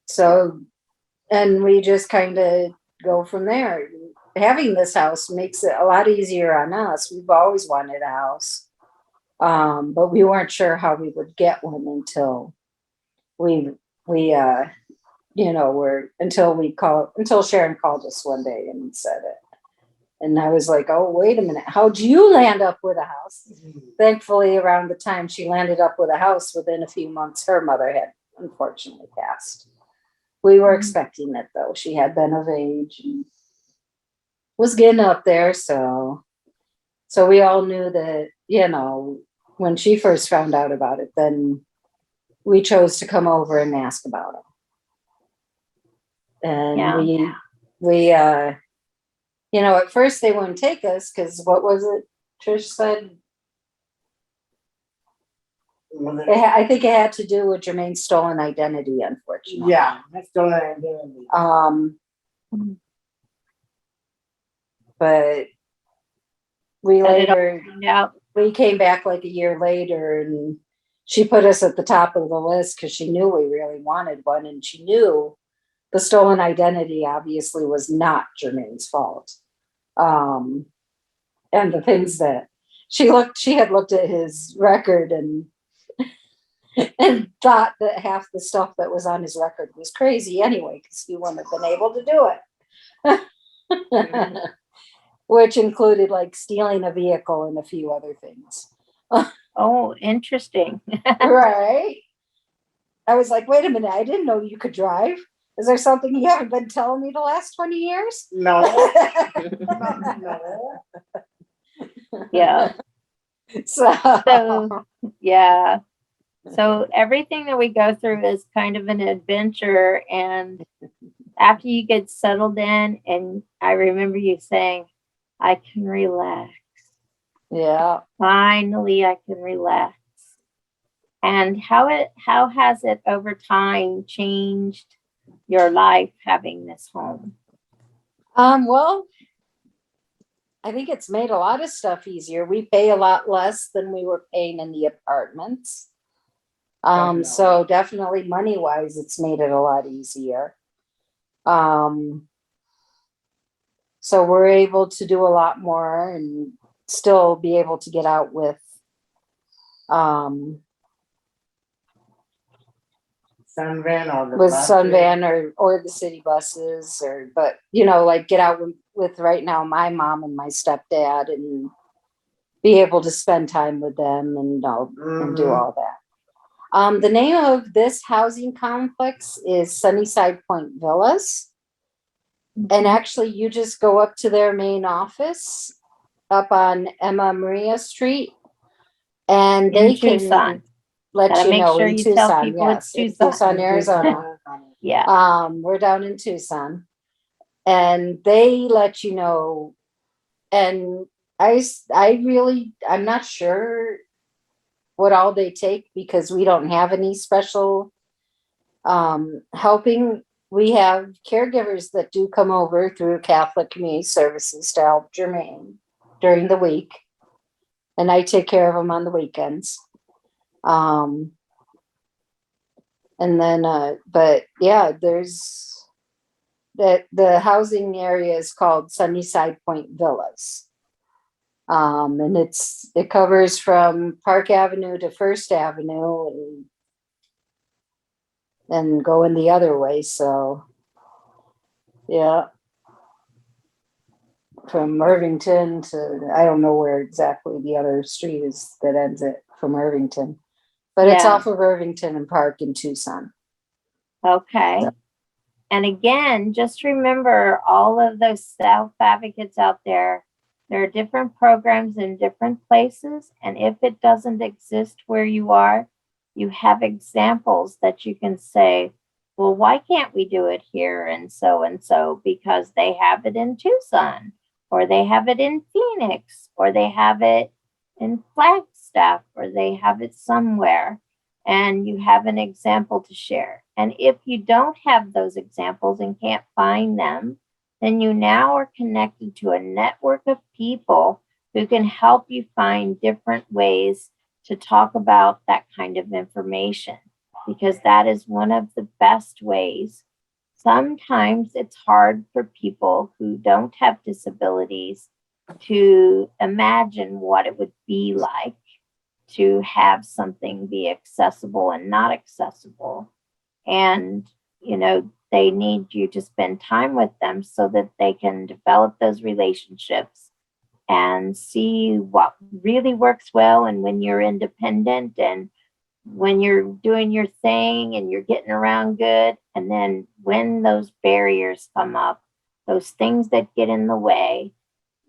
So, and we just kind of go from there. Having this house makes it a lot easier on us. We've always wanted a house, but we weren't sure how we would get one until until Sharon called us one day and said it. And I was like, "Oh, wait a minute. How'd you land up with a house?" Thankfully, around the time she landed up with a house, within a few months, her mother had unfortunately passed. We were expecting it, though. She had been of age and was getting up there. So we all knew that, you know, when she first found out about it, then we chose to come over and ask about it. And we you know, at first they wouldn't take us because, what was it Trish said? I think it had to do with Jermaine's stolen identity, unfortunately. Yeah, that's the only identity. But we But it all later, turned out we came back like a year later, and she put us at the top of the list because she knew we really wanted one, and she knew the stolen identity obviously was not Jermaine's fault. And the things that she had looked at his record and thought that half the stuff that was on his record was crazy anyway, because he wouldn't have been able to do it. Which included like stealing a vehicle and a few other things. Oh, interesting. Right. I was like, wait a minute, I didn't know you could drive. Is there something you haven't been telling me the last 20 years? No. Yeah. So, yeah. So everything that we go through is kind of an adventure. And after you get settled in, and I remember you saying, I can relax. Yeah. Finally, I can relax. And how has it over time changed your life having this home? Well, I think it's made a lot of stuff easier. We pay a lot less than we were paying in the apartments. So definitely money wise, it's made it a lot easier. So we're able to do a lot more and still be able to get out with, Sunvan or the buses. Sunvan or the city buses but like get out with right now my mom and my stepdad and be able to spend time with them and do all that. The name of this housing complex is Sunnyside Point Villas. And actually you just go up to their main office up on Emma Maria Street and they can Tucson. let Gotta you make know sure in you tell Tucson. people Yes, it's in Tucson. Arizona. Yeah. We're down in Tucson and they let you know. And I'm not sure what all they take because we don't have any special helping. We have caregivers that do come over through Catholic Community Services to help Jermaine during the week. And I take care of them on the weekends. And then, but yeah, there's the housing area is called Sunnyside Point Villas. And it covers from Park Avenue to First Avenue and going the other way. So, yeah. From Irvington to, I don't know where exactly the other street is that ends it from Irvington. But it's Yeah. off of Irvington and Park in Tucson. Okay. Yeah. And again, just remember all of those self-advocates out there. There are different programs in different places. And if it doesn't exist where you are, you have examples that you can say, well, why can't we do it here? And so, because they have it in Tucson, or they have it in Phoenix, or they have it in Flagstaff, or they have it somewhere. And you have an example to share. And if you don't have those examples and can't find them, then you now are connected to a network of people who can help you find different ways to talk about that kind of information, because that is one of the best ways. Sometimes it's hard for people who don't have disabilities to imagine what it would be like to have something be accessible and not accessible. And, they need you to spend time with them so that they can develop those relationships and see what really works well. And when you're independent and when you're doing your thing and you're getting around good. And then when those barriers come up, those things that get in the way,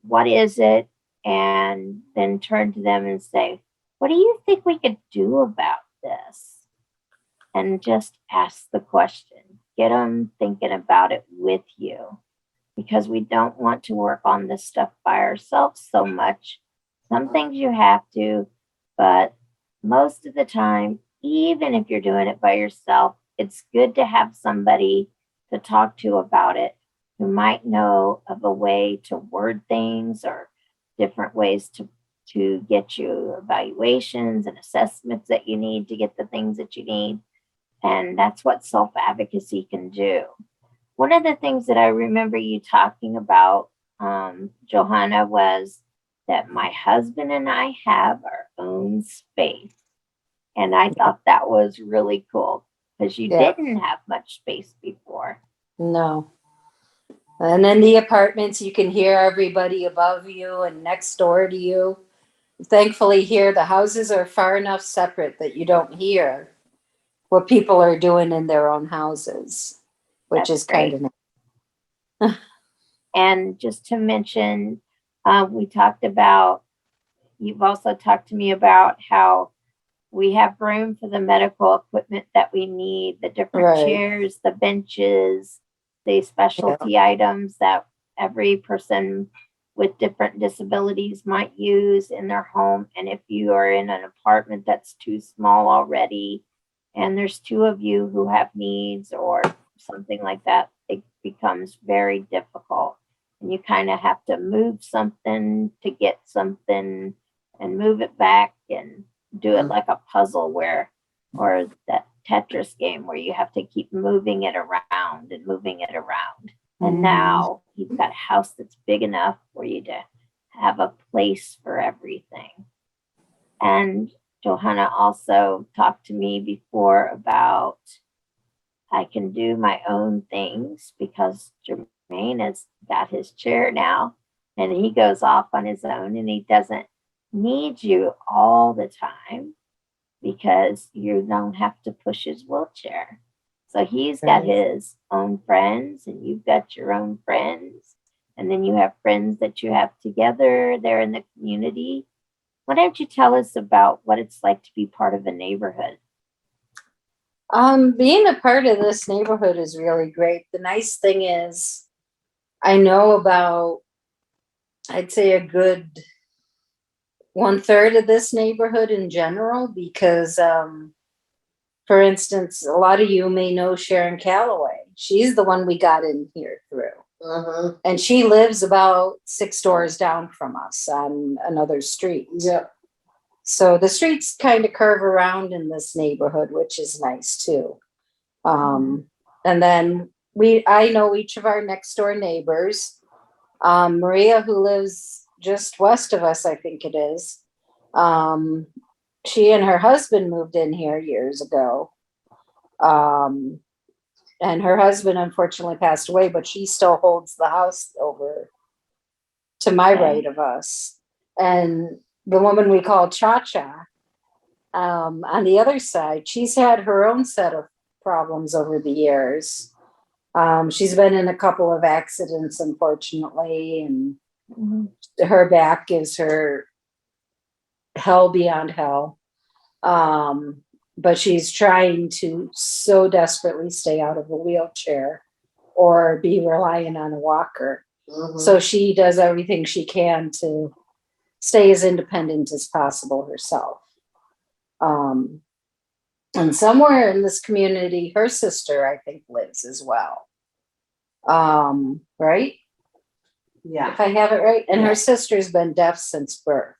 what is it? And then turn to them and say, what do you think we could do about this? And just ask the question. Get them thinking about it with you, because we don't want to work on this stuff by ourselves so much. Some things you have to, but most of the time, even if you're doing it by yourself, it's good to have somebody to talk to about it who might know of a way to word things or different ways to get you evaluations and assessments that you need to get the things that you need. And that's what self-advocacy can do. One of the things that I remember you talking about, Johanna, was that my husband and I have our own space. And I thought that was really cool because you Yeah. didn't have much space before. No. And in the apartments, you can hear everybody above you and next door to you. Thankfully, here, the houses are far enough separate that you don't hear what people are doing in their own houses, which That's is kind of nice. And just to mention, we talked about, you've also talked to me about how we have room for the medical equipment that we need, the different Right. chairs, the benches, the specialty items that every person with different disabilities might use in their home. And if you are in an apartment that's too small already, and there's two of you who have needs or something like that, it becomes very difficult. And you kind of have to move something to get something and move it back and do it like a puzzle or that Tetris game where you have to keep moving it around and moving it around. And now you've got a house that's big enough for you to have a place for everything. And Johanna also talked to me before about I can do my own things because Jermaine has got his chair now and he goes off on his own and he doesn't need you all the time because you don't have to push his wheelchair. So he's got his own friends and you've got your own friends. And then you have friends that you have together there in the community. Why don't you tell us about what it's like to be part of a neighborhood? Being a part of this neighborhood is really great. The nice thing is I know about, I'd say a good 1/3 of this neighborhood in general, because, for instance, a lot of you may know Sharon Calloway. She's the one we got in here through. And she lives about 6 doors down from us on another street. Yep. So the streets kind of curve around in this neighborhood, which is nice too. And then I know each of our next door neighbors. Maria, who lives just west of us, I think it is. She and her husband moved in here years ago. And her husband unfortunately passed away, but she still holds the house over to my right of us. And the woman we call Cha-Cha, on the other side, she's had her own set of problems over the years. She's been in a couple of accidents, unfortunately, and her back gives her hell beyond hell. But she's trying to so desperately stay out of a wheelchair or be relying on a walker. So she does everything she can to stay as independent as possible herself. And somewhere in this community, her sister, I think, lives as well. Right? Yeah. If I have it right. And her sister's been deaf since birth.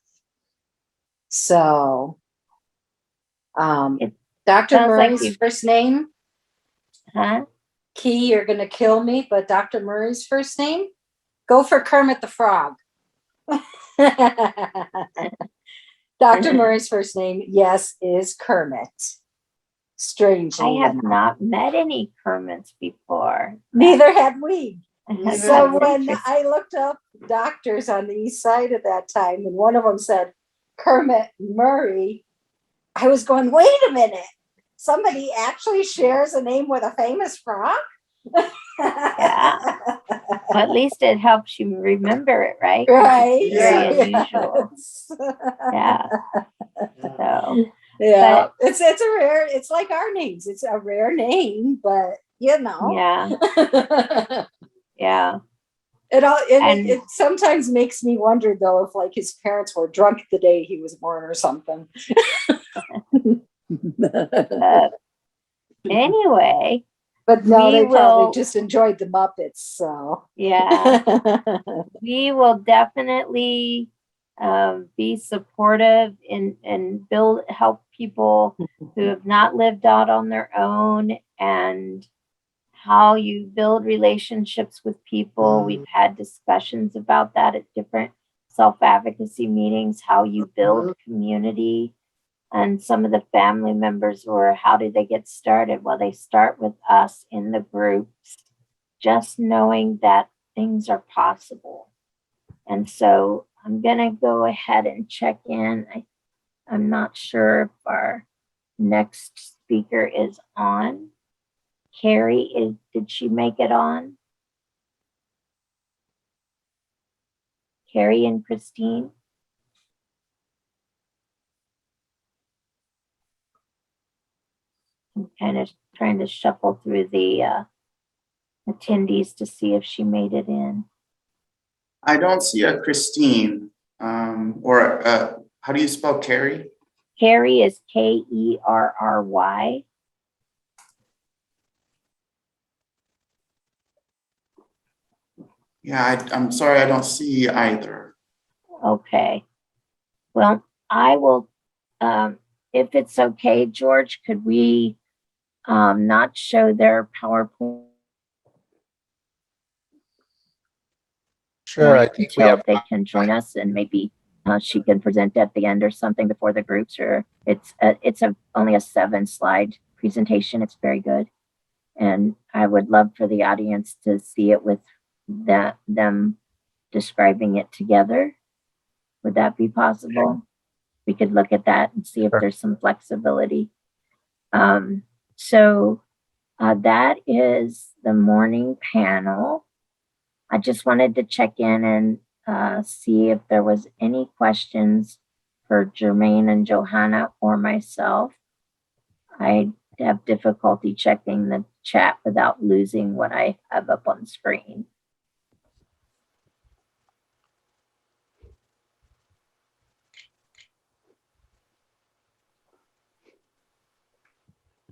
So, Dr. sounds like Murray's you- first name, Huh? Key, you're going to kill me, but Dr. Murray's first name, go for Kermit the Frog. Dr. Murray's first name, yes, is Kermit. Strangely I have enough. not met any Kermits before. Neither had we. That's So when interesting. I looked up doctors on the east side at that time, and one of them said Kermit Murray, I was going, wait a minute. Somebody actually shares a name with a famous frog? Yeah. Well, at least it helps you remember it, right? Right. It's very Yes. unusual. Yeah. So, Yeah. It's a rare, it's like our names. It's a rare name, but you know. yeah. Yeah. It sometimes makes me wonder though if like his parents were drunk the day he was born or something. Anyway, But no, we they probably will- just enjoyed the Muppets, so. yeah, we will definitely be supportive and help people who have not lived out on their own, and how you build relationships with people. We've had discussions about that at different self-advocacy meetings, how you build community. And some of the family members were, how did they get started? Well, they start with us in the groups, just knowing that things are possible. And so I'm going to go ahead and check in. I'm not sure if our next speaker is on. Carrie, did she make it on? Carrie and Christine? I'm kind of trying to shuffle through the attendees to see if she made it in. I don't see a Christine, or how do you spell Carrie? Carrie is Kerry. Yeah, I'm sorry, I don't see either. Okay. Well, I will, if it's okay, George, could we not show their PowerPoint Sure, I think we until have. they can join us, and maybe she can present at the end or something before the groups, or it's only a 7-slide presentation. It's very good. And I would love for the audience to see it with them describing it together. Would that be possible? We could look at that and see if Sure. there's some flexibility. So that is the morning panel. I just wanted to check in and see if there was any questions for Jermaine and Johanna or myself. I have difficulty checking the chat without losing what I have up on screen.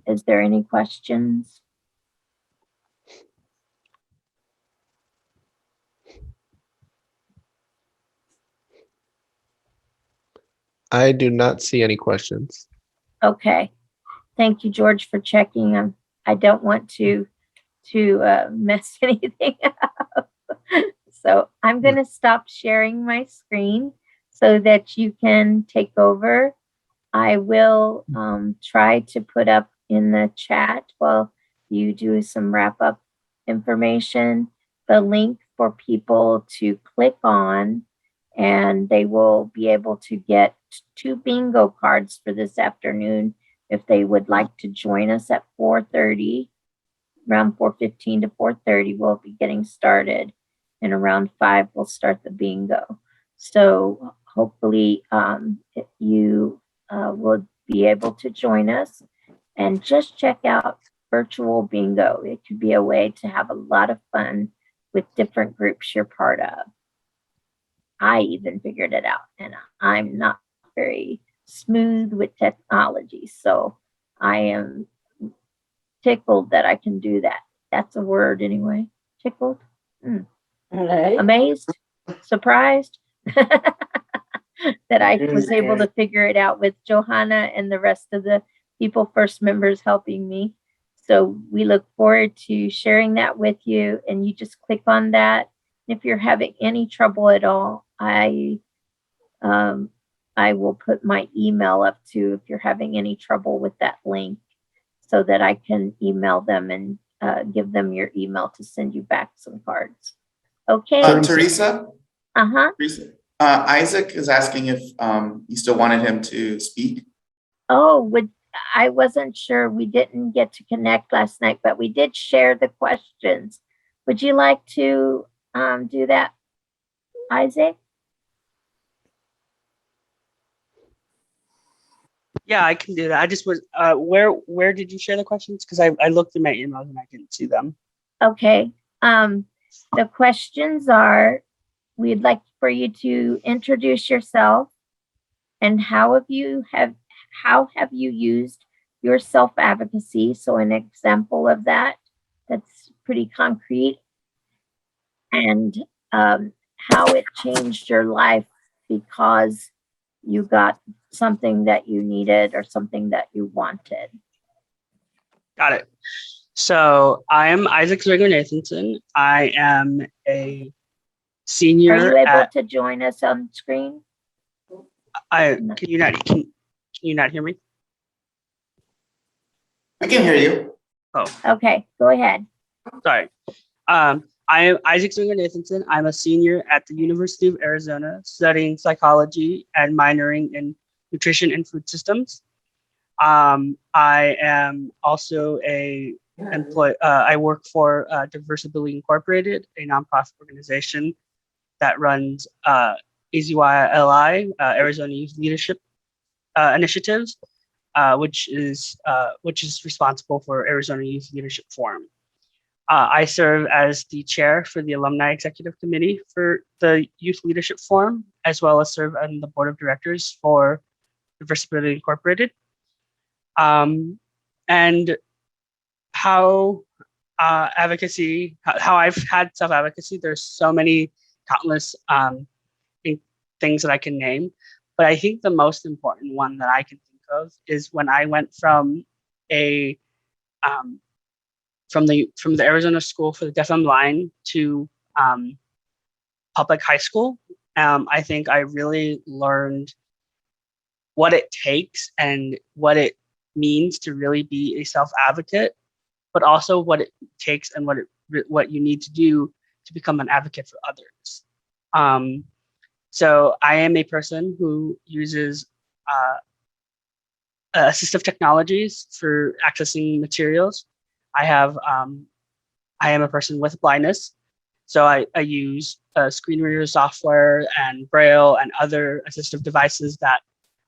Is there any questions? I do not see any questions. Okay. Thank you, George, for checking. I don't want to mess anything up. So I'm going to stop sharing my screen so that you can take over. I will try to put up in the chat while you do some wrap up information, the link for people to click on, and they will be able to get 2 bingo cards for this afternoon if they would like to join us at 4:30. Around 4:15 to 4:30, we'll be getting started, and around 5 we'll start the bingo. So hopefully you will be able to join us, and just check out virtual bingo. It could be a way to have a lot of fun with different groups you're part of. I even figured it out, and I'm not very smooth with technology, so I am tickled that I can do that. That's a word anyway. Tickled? Right. Amazed? Surprised? That I was able to figure it out with Johanna and the rest of the People First members helping me. So we look forward to sharing that with you, and you just click on that. If you're having any trouble at all, I will put my email up too if you're having any trouble with that link, so that I can email them and give them your email to send you back some cards. Okay. Teresa? Uh-huh. Teresa? Isaac is asking if you still wanted him to speak. Oh, I wasn't sure. We didn't get to connect last night, but we did share the questions. Would you like to do that, Isaac? Yeah, I can do that. I just was where did you share the questions? Because I looked in my emails and I didn't see them. Okay. The questions are, we'd like for you to introduce yourself, and how how have you used your self-advocacy? So an example of that's pretty concrete, and how it changed your life because you got something that you needed or something that you wanted. Got it. So I am Isaac Zwinger Nathanson. I am a Are senior you able at. to join us on screen? Can you not hear me? We can hear you. Oh, Okay, go ahead. sorry. I am Isaac Zwinger Nathanson. I'm a senior at the University of Arizona studying psychology and minoring in nutrition and food systems. I am also I work for Diversibility Incorporated, a nonprofit organization that runs AZYLI, Arizona Youth Leadership Initiatives, which is responsible for Arizona Youth Leadership Forum. I serve as the chair for the Alumni Executive Committee for the Youth Leadership Forum, as well as serve on the board of directors for Diversibility Incorporated. And how I've had self-advocacy, there's so many countless things that I can name, but I think the most important one that I can think of is when I went from the Arizona School for the Deaf and Blind to public high school. I think I really learned what it takes and what it means to really be a self-advocate, but also what it takes and what you need to do to become an advocate for others. So I am a person who uses assistive technologies for accessing materials. I am a person with blindness, so I use screen reader software and Braille and other assistive devices that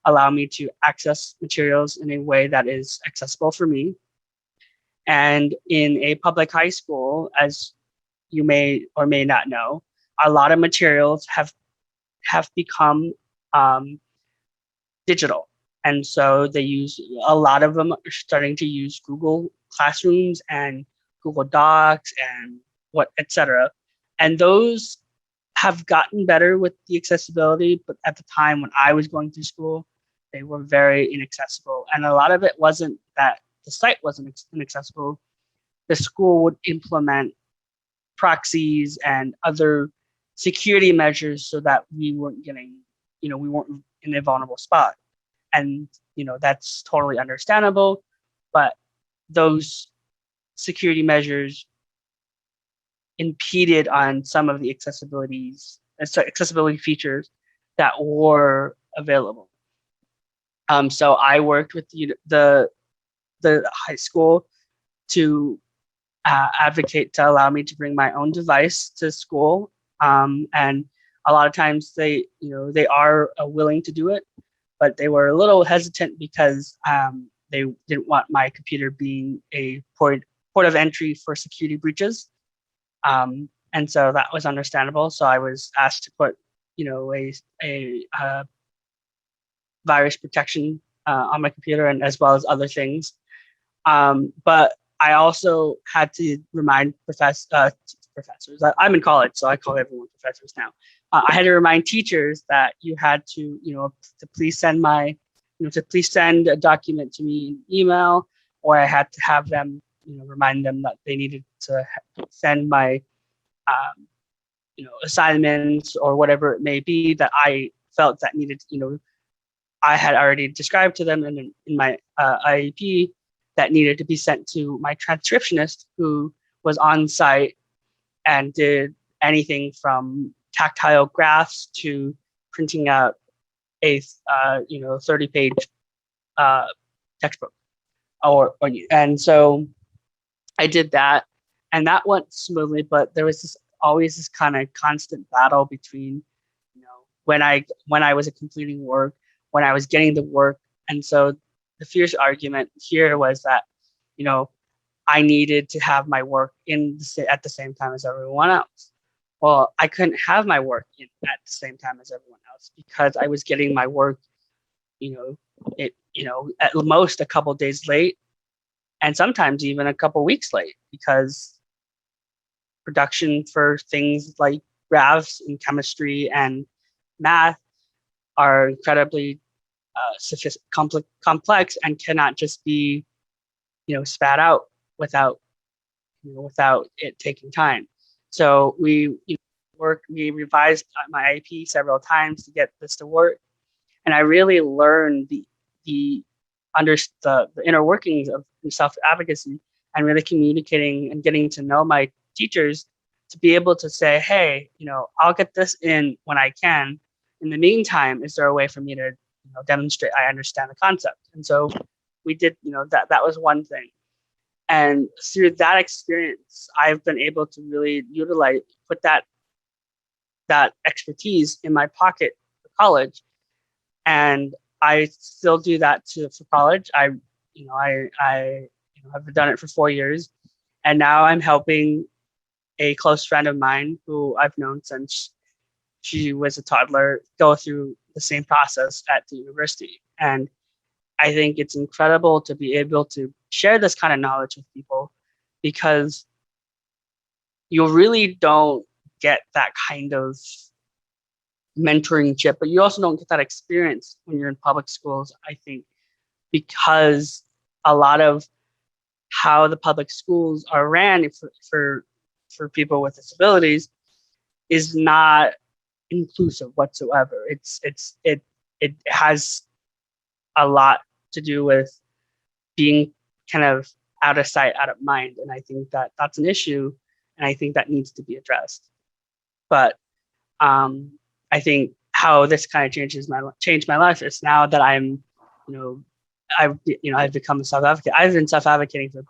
allow me to access materials in a way that is accessible for me. And in a public high school, as you may or may not know, a lot of materials have become digital. And so a lot of them are starting to use Google Classrooms and Google Docs and etc. And those have gotten better with the accessibility, but at the time when I was going through school, they were very inaccessible. And a lot of it wasn't that the site wasn't inaccessible. The school would implement proxies and other security measures so that we weren't in a vulnerable spot. And, that's totally understandable, but those security measures impeded on some of the accessibility features that were available. So I worked with the high school to advocate to allow me to bring my own device to school, and a lot of times they are willing to do it, but they were a little hesitant because they didn't want my computer being a port of entry for security breaches. And so that was understandable. So I was asked to put, a virus protection on my computer, and as well as other things. But I also had to remind professors. I'm in college, so I call everyone professors now. I had to remind teachers that you had to, to please send a document to me in email, or I had to have them, remind them that they needed to send my, assignments or whatever it may be that I felt that needed, I had already described to them in my IEP that needed to be sent to my transcriptionist, who was on site and did anything from tactile graphs to printing out a 30-page textbook, and so I did that, and that went smoothly. But there was always this kind of constant battle between, when I was completing work, when I was getting the work, and so the fierce argument here was that, I needed to have my work at the same time as everyone else. Well, I couldn't have my work at the same time as everyone else because I was getting my work, at most a couple days late, and sometimes even a couple weeks late, because production for things like graphs and chemistry and math are incredibly complex and cannot just be spat out without without it taking time. So we revised my IEP several times to get this to work, and I really learned the inner workings of self-advocacy, and really communicating and getting to know my teachers to be able to say, hey, I'll get this in when I can. In the meantime, is there a way for me to demonstrate I understand the concept? And so we did, that was one thing. And through that experience, I've been able to really put that expertise in my pocket for college. And I still do that for college. I have done it for 4 years, and now I'm helping a close friend of mine who I've known since she was a toddler go through the same process at the university. And I think it's incredible to be able to share this kind of knowledge with people, because you really don't get that kind of mentoring, but you also don't get that experience when you're in public schools, I think, because a lot of how the public schools are ran for people with disabilities is not inclusive whatsoever. It has a lot to do with being kind of out of sight, out of mind, and I think that that's an issue, and I think that needs to be addressed. But I think how this kind of changed my life is now that I'm, I've become a self-advocate. I've been self-advocating for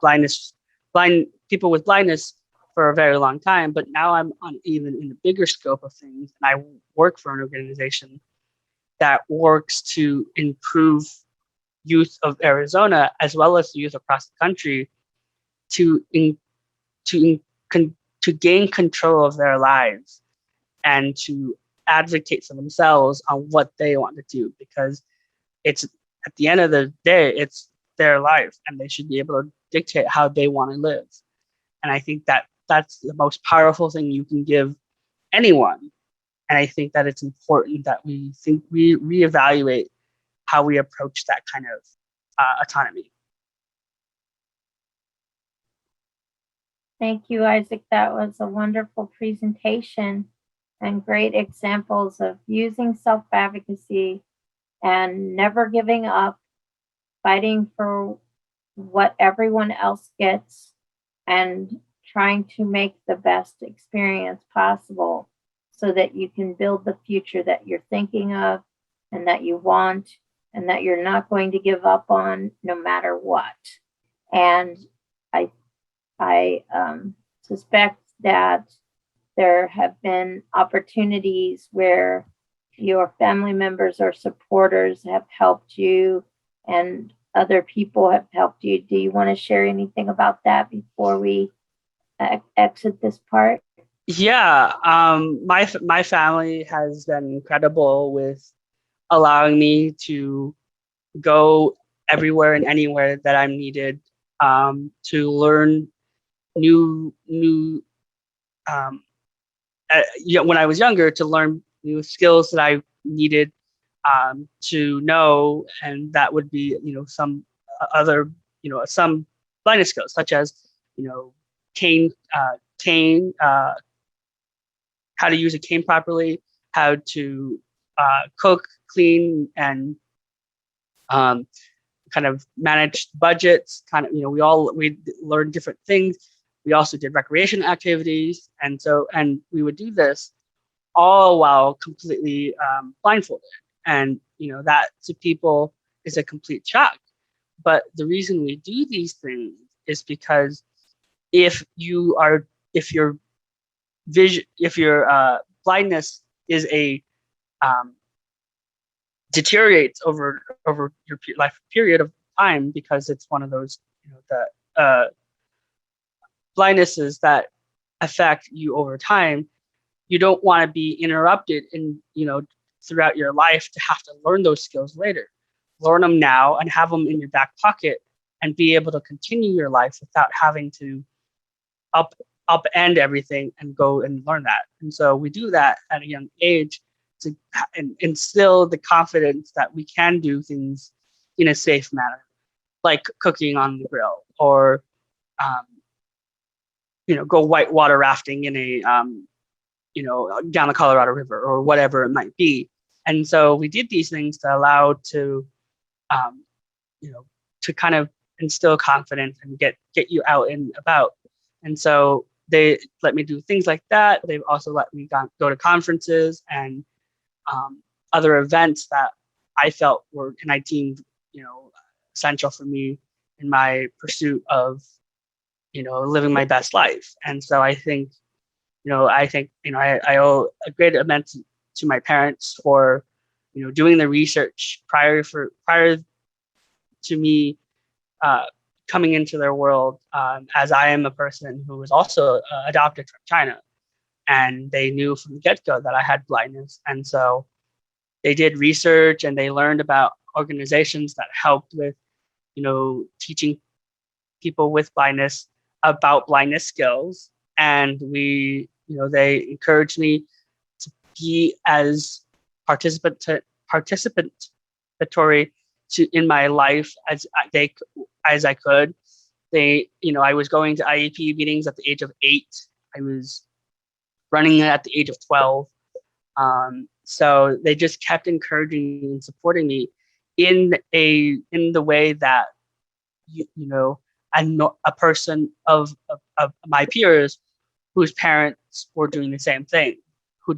blind people with blindness for a very long time, but now I'm on even in the bigger scope of things, and I work for an organization that works to improve youth of Arizona as well as youth across the country to gain control of their lives and to advocate for themselves on what they want to do, because it's at the end of the day, it's their life, and they should be able to dictate how they want to live. And I think that that's the most powerful thing you can give anyone. And I think that it's important that we reevaluate how we approach that kind of autonomy. Thank you, Isaac. That was a wonderful presentation and great examples of using self-advocacy and never giving up, fighting for what everyone else gets, and trying to make the best experience possible so that you can build the future that you're thinking of and that you want and that you're not going to give up on no matter what. And I suspect that there have been opportunities where your family members or supporters have helped you and other people have helped you. Do you want to share anything about that before we exit this part? Yeah, my family has been incredible with allowing me to go everywhere and anywhere that I'm needed, to learn new when I was younger, to learn new skills that I needed to know, and that would be some other some blindness skills, such as cane, how to use a cane properly, how to cook, clean, and kind of manage budgets. Kind of we learned different things. We also did recreation activities, and we would do this all while completely blindfolded. And that to people is a complete shock. But the reason we do these things is because if your blindness is deteriorates over your life period of time, because it's one of those the blindnesses that affect you over time, you don't want to be interrupted in throughout your life to have to learn those skills later. learn them now and have them in your back pocket and be able to continue your life without having to upend everything and go and learn that. And so we do that at a young age to instill the confidence that we can do things in a safe manner, like cooking on the grill, or go whitewater rafting in a down the Colorado River, or whatever it might be. And so we did these things to allow to to kind of instill confidence and get you out and about. And so they let me do things like that. They've also let me go to conferences and other events that I felt were, and I deemed, essential for me in my pursuit of, living my best life. And so I think, I owe a great immense to my parents for, doing the research prior to me coming into their world, as I am a person who was also adopted from China. And they knew from the get-go that I had blindness. And so they did research and they learned about organizations that helped with, teaching people with blindness about blindness skills. And they encouraged me to be as participatory in my life as I could. I was going to IEP meetings at the age of 8. I was running at the age of 12. So they just kept encouraging me and supporting me in the way that a person of my peers whose parents were doing the same thing, who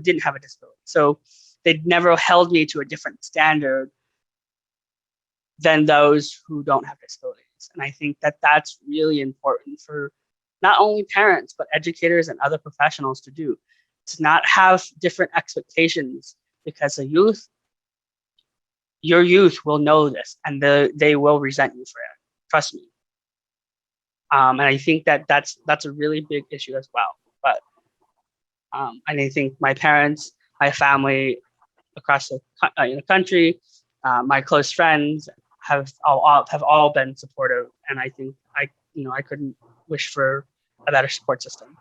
didn't have a disability. So they never held me to a different standard than those who don't have disabilities. And I think that that's really important for not only parents, but educators and other professionals to do, to not have different expectations, because your youth will know this and they will resent you for it. Trust me. And I think that that's a really big issue as well. But and I think my parents, my family across the country, my close friends have all been supportive, and I think I couldn't wish for a better support system.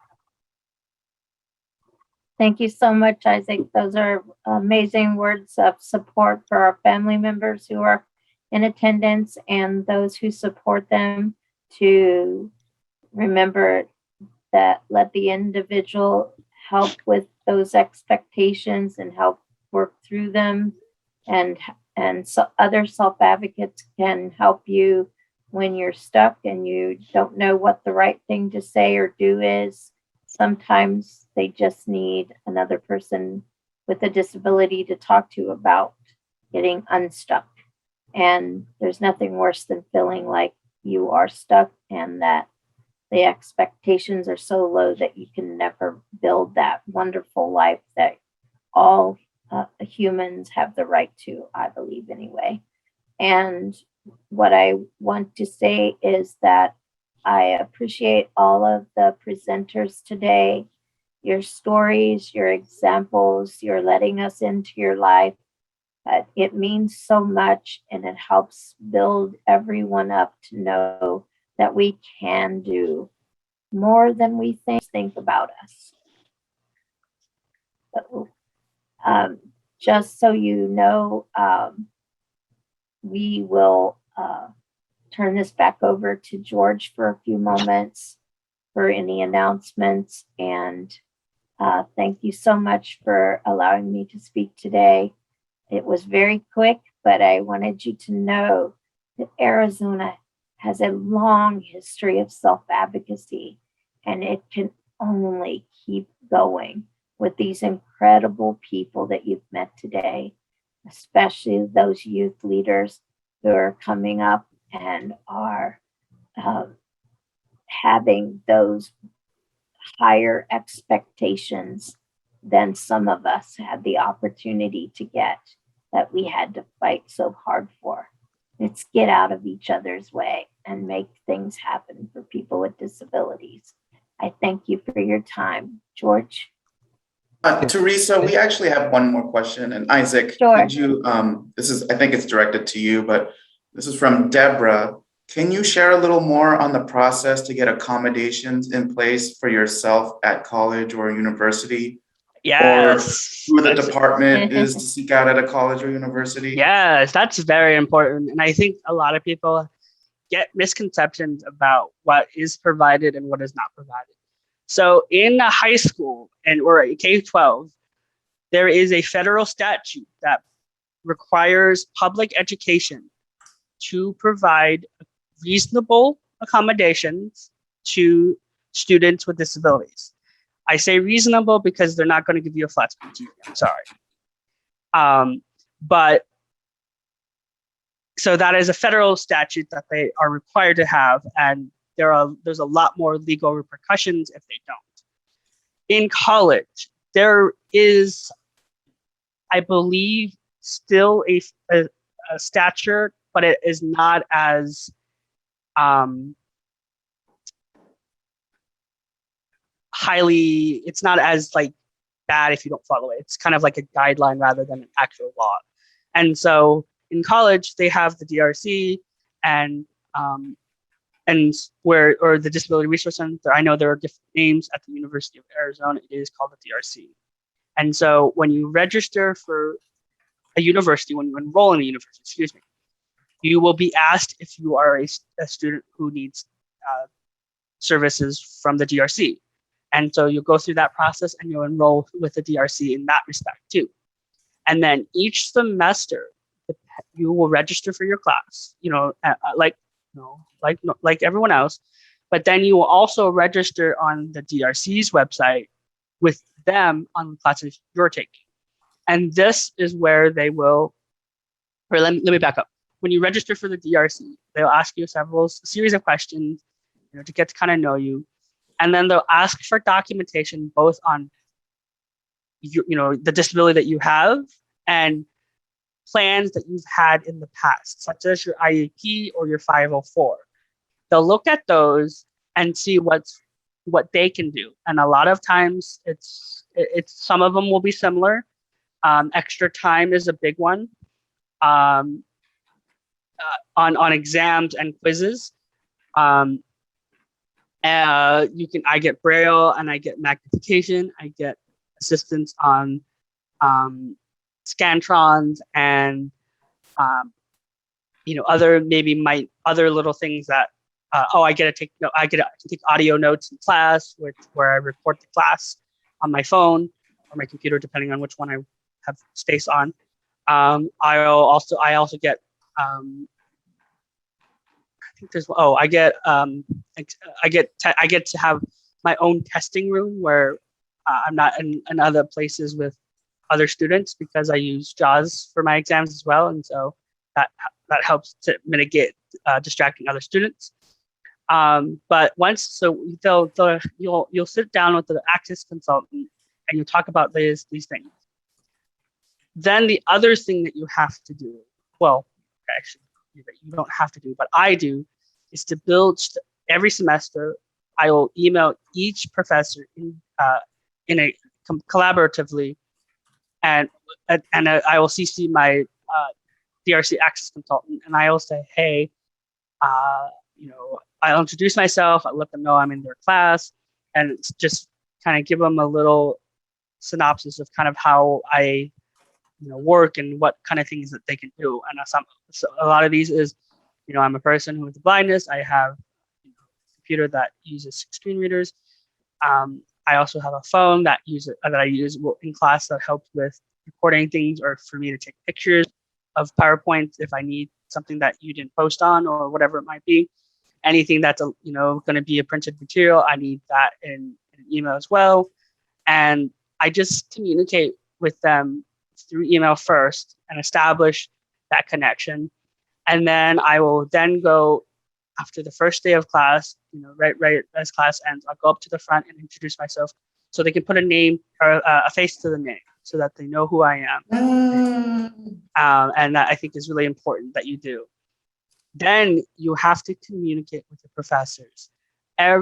Thank you so much, Isaac. Those are amazing words of support for our family members who are in attendance and those who support them, to remember that let the individual help with those expectations and help work through them. And so other self-advocates can help you when you're stuck and you don't know what the right thing to say or do is. Sometimes they just need another person with a disability to talk to about getting unstuck. And there's nothing worse than feeling like you are stuck and that the expectations are so low that you can never build that wonderful life that all humans have the right to, I believe anyway. And what I want to say is that I appreciate all of the presenters today, your stories, your examples, your letting us into your life. It means so much, and it helps build everyone up to know that we can do more than we think about us. So, just so you know, we will turn this back over to George for a few moments for any announcements. And thank you so much for allowing me to speak today. It was very quick, but I wanted you to know that Arizona has a long history of self-advocacy, and it can only keep going with these incredible people that you've met today, especially those youth leaders who are coming up and are having those higher expectations than some of us had the opportunity to get, that we had to fight so hard for. Let's get out of each other's way and make things happen for people with disabilities. I thank you for your time. George? Teresa, we actually have one more question, and Isaac, Sure. could you, I think it's directed to you, but this is from Deborah. Can you share a little more on the process to get accommodations in place for yourself at college or university? Yes. Or who the department is to seek out at a college or university? Yes, that's very important. And I think a lot of people get misconceptions about what is provided and what is not provided. So in a high school or K-12, there is a federal statute that requires public education to provide reasonable accommodations to students with disabilities. I say reasonable because they're not going to give you a flat screen TV. I'm sorry. But so that is a federal statute that they are required to have, and there's a lot more legal repercussions if they don't. In college, there is, I believe, still a statute, but it is not as it's not as like bad if you don't follow it. It's kind of like a guideline rather than an actual law. And so in college, they have the DRC and the Disability Resource Center. I know there are different names at the University of Arizona. It is called the DRC. And so when you register for a university, when you enroll in a university, you will be asked if you are a student who needs services from the DRC. And so you'll go through that process and you'll enroll with the DRC in that respect too. And then each semester, you will register for your class, like everyone else. But then you will also register on the DRC's website with them on the classes you're taking. And this is where they will, or let me back up. When you register for the DRC, they'll ask you a series of questions, to get to kind of know you. And then they'll ask for documentation both on the disability that you have and plans that you've had in the past, such as your IEP or your 504. They'll look at those and see what they can do. And a lot of times it's some of them will be similar. Extra time is a big one. On exams and quizzes. I get Braille and I get magnification. I get assistance on Scantrons and other little things that I can take audio notes in class, where I record the class on my phone or my computer, depending on which one I have space on. I also get I get to have my own testing room where I'm not in other places with other students, because I use JAWS for my exams as well, and so that helps to mitigate distracting other students. But you'll sit down with the access consultant and you talk about these things. Then the other thing that you have to do, actually, you don't have to do, but I do, is to build every semester. I will email each professor collaboratively, and I will CC my DRC access consultant, and I will say, hey, I'll introduce myself. I'll let them know I'm in their class, and it's just kind of give them a little synopsis of kind of how I work and what kind of things that they can do. And so a lot of these is, I'm a person who has blindness. I have a computer that uses 6 screen readers. I also have a phone that I use in class that helps with recording things, or for me to take pictures of PowerPoint if I need something that you didn't post on, or whatever it might be. Anything that's going to be a printed material, I need that in an email as well. And I just communicate with them through email first and establish that connection. And then I will then go after the first day of class, right as class ends, I'll go up to the front and introduce myself so they can put a name or a face to the name so that they know who I am. And that I think is really important that you do. Then you have to communicate with the professors I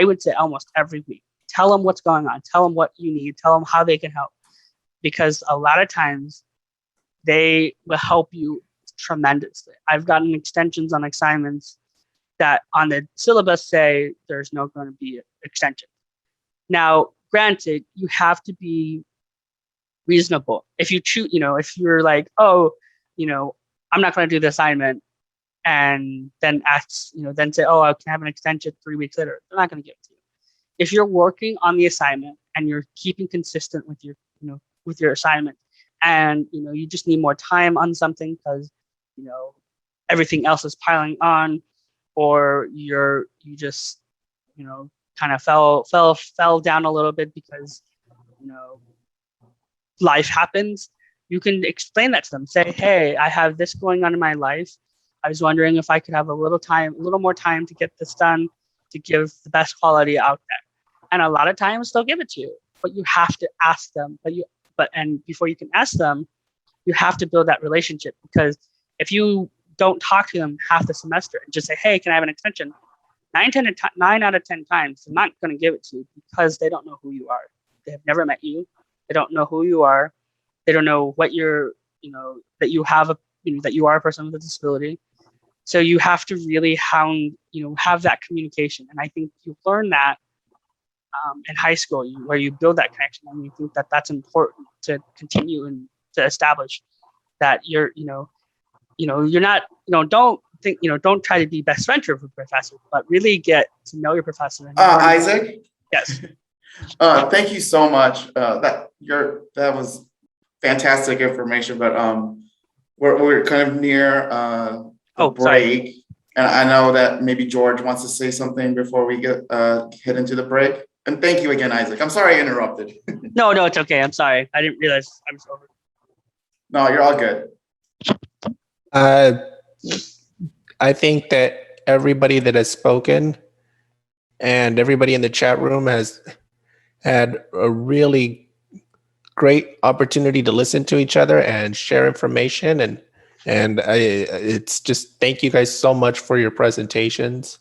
would say almost every week. tell them what's going on, tell them what you need, tell them how they can help, because a lot of times they will help you tremendously. I've gotten extensions on assignments that on the syllabus say there's no going to be an extension. Now, granted, you have to be reasonable. If you choose, if you're like, oh, I'm not going to do the assignment, and then ask, then say, oh, I can have an extension 3 weeks later, they're not going to give it to you. If you're working on the assignment and you're keeping consistent with your, with your assignment, and you just need more time on something because everything else is piling on, or you just kind of fell down a little bit because life happens, you can explain that to them. Say, hey, I have this going on in my life. I was wondering if I could have a little more time to get this done, to give the best quality out there. And a lot of times they'll give it to you, but you have to ask them. And before you can ask them, you have to build that relationship, because if you don't talk to them half the semester and just say, hey, can I have an extension? 9 out of 10 times, they're not going to give it to you, because they don't know who you are. They have never met you. They don't know who you are. They don't know what you're, that you have that you are a person with a disability. So you have to really have that communication. And I think you learn that in high school, where you build that connection. And you think that that's important to continue and to establish that you're not, don't think, don't try to be best friends with a professor, but really get to know your professor. And Isaac? Yes. Thank you so much. That was fantastic information, but we're kind of near the break. Sorry. And I know that maybe George wants to say something before we head into the break. And thank you again, Isaac. I'm sorry I interrupted. No, it's okay. I'm sorry. I didn't realize I was over. No, you're all good. I think that everybody that has spoken and everybody in the chat room has had a really great opportunity to listen to each other and share information. And it's just, thank you guys so much for your presentations.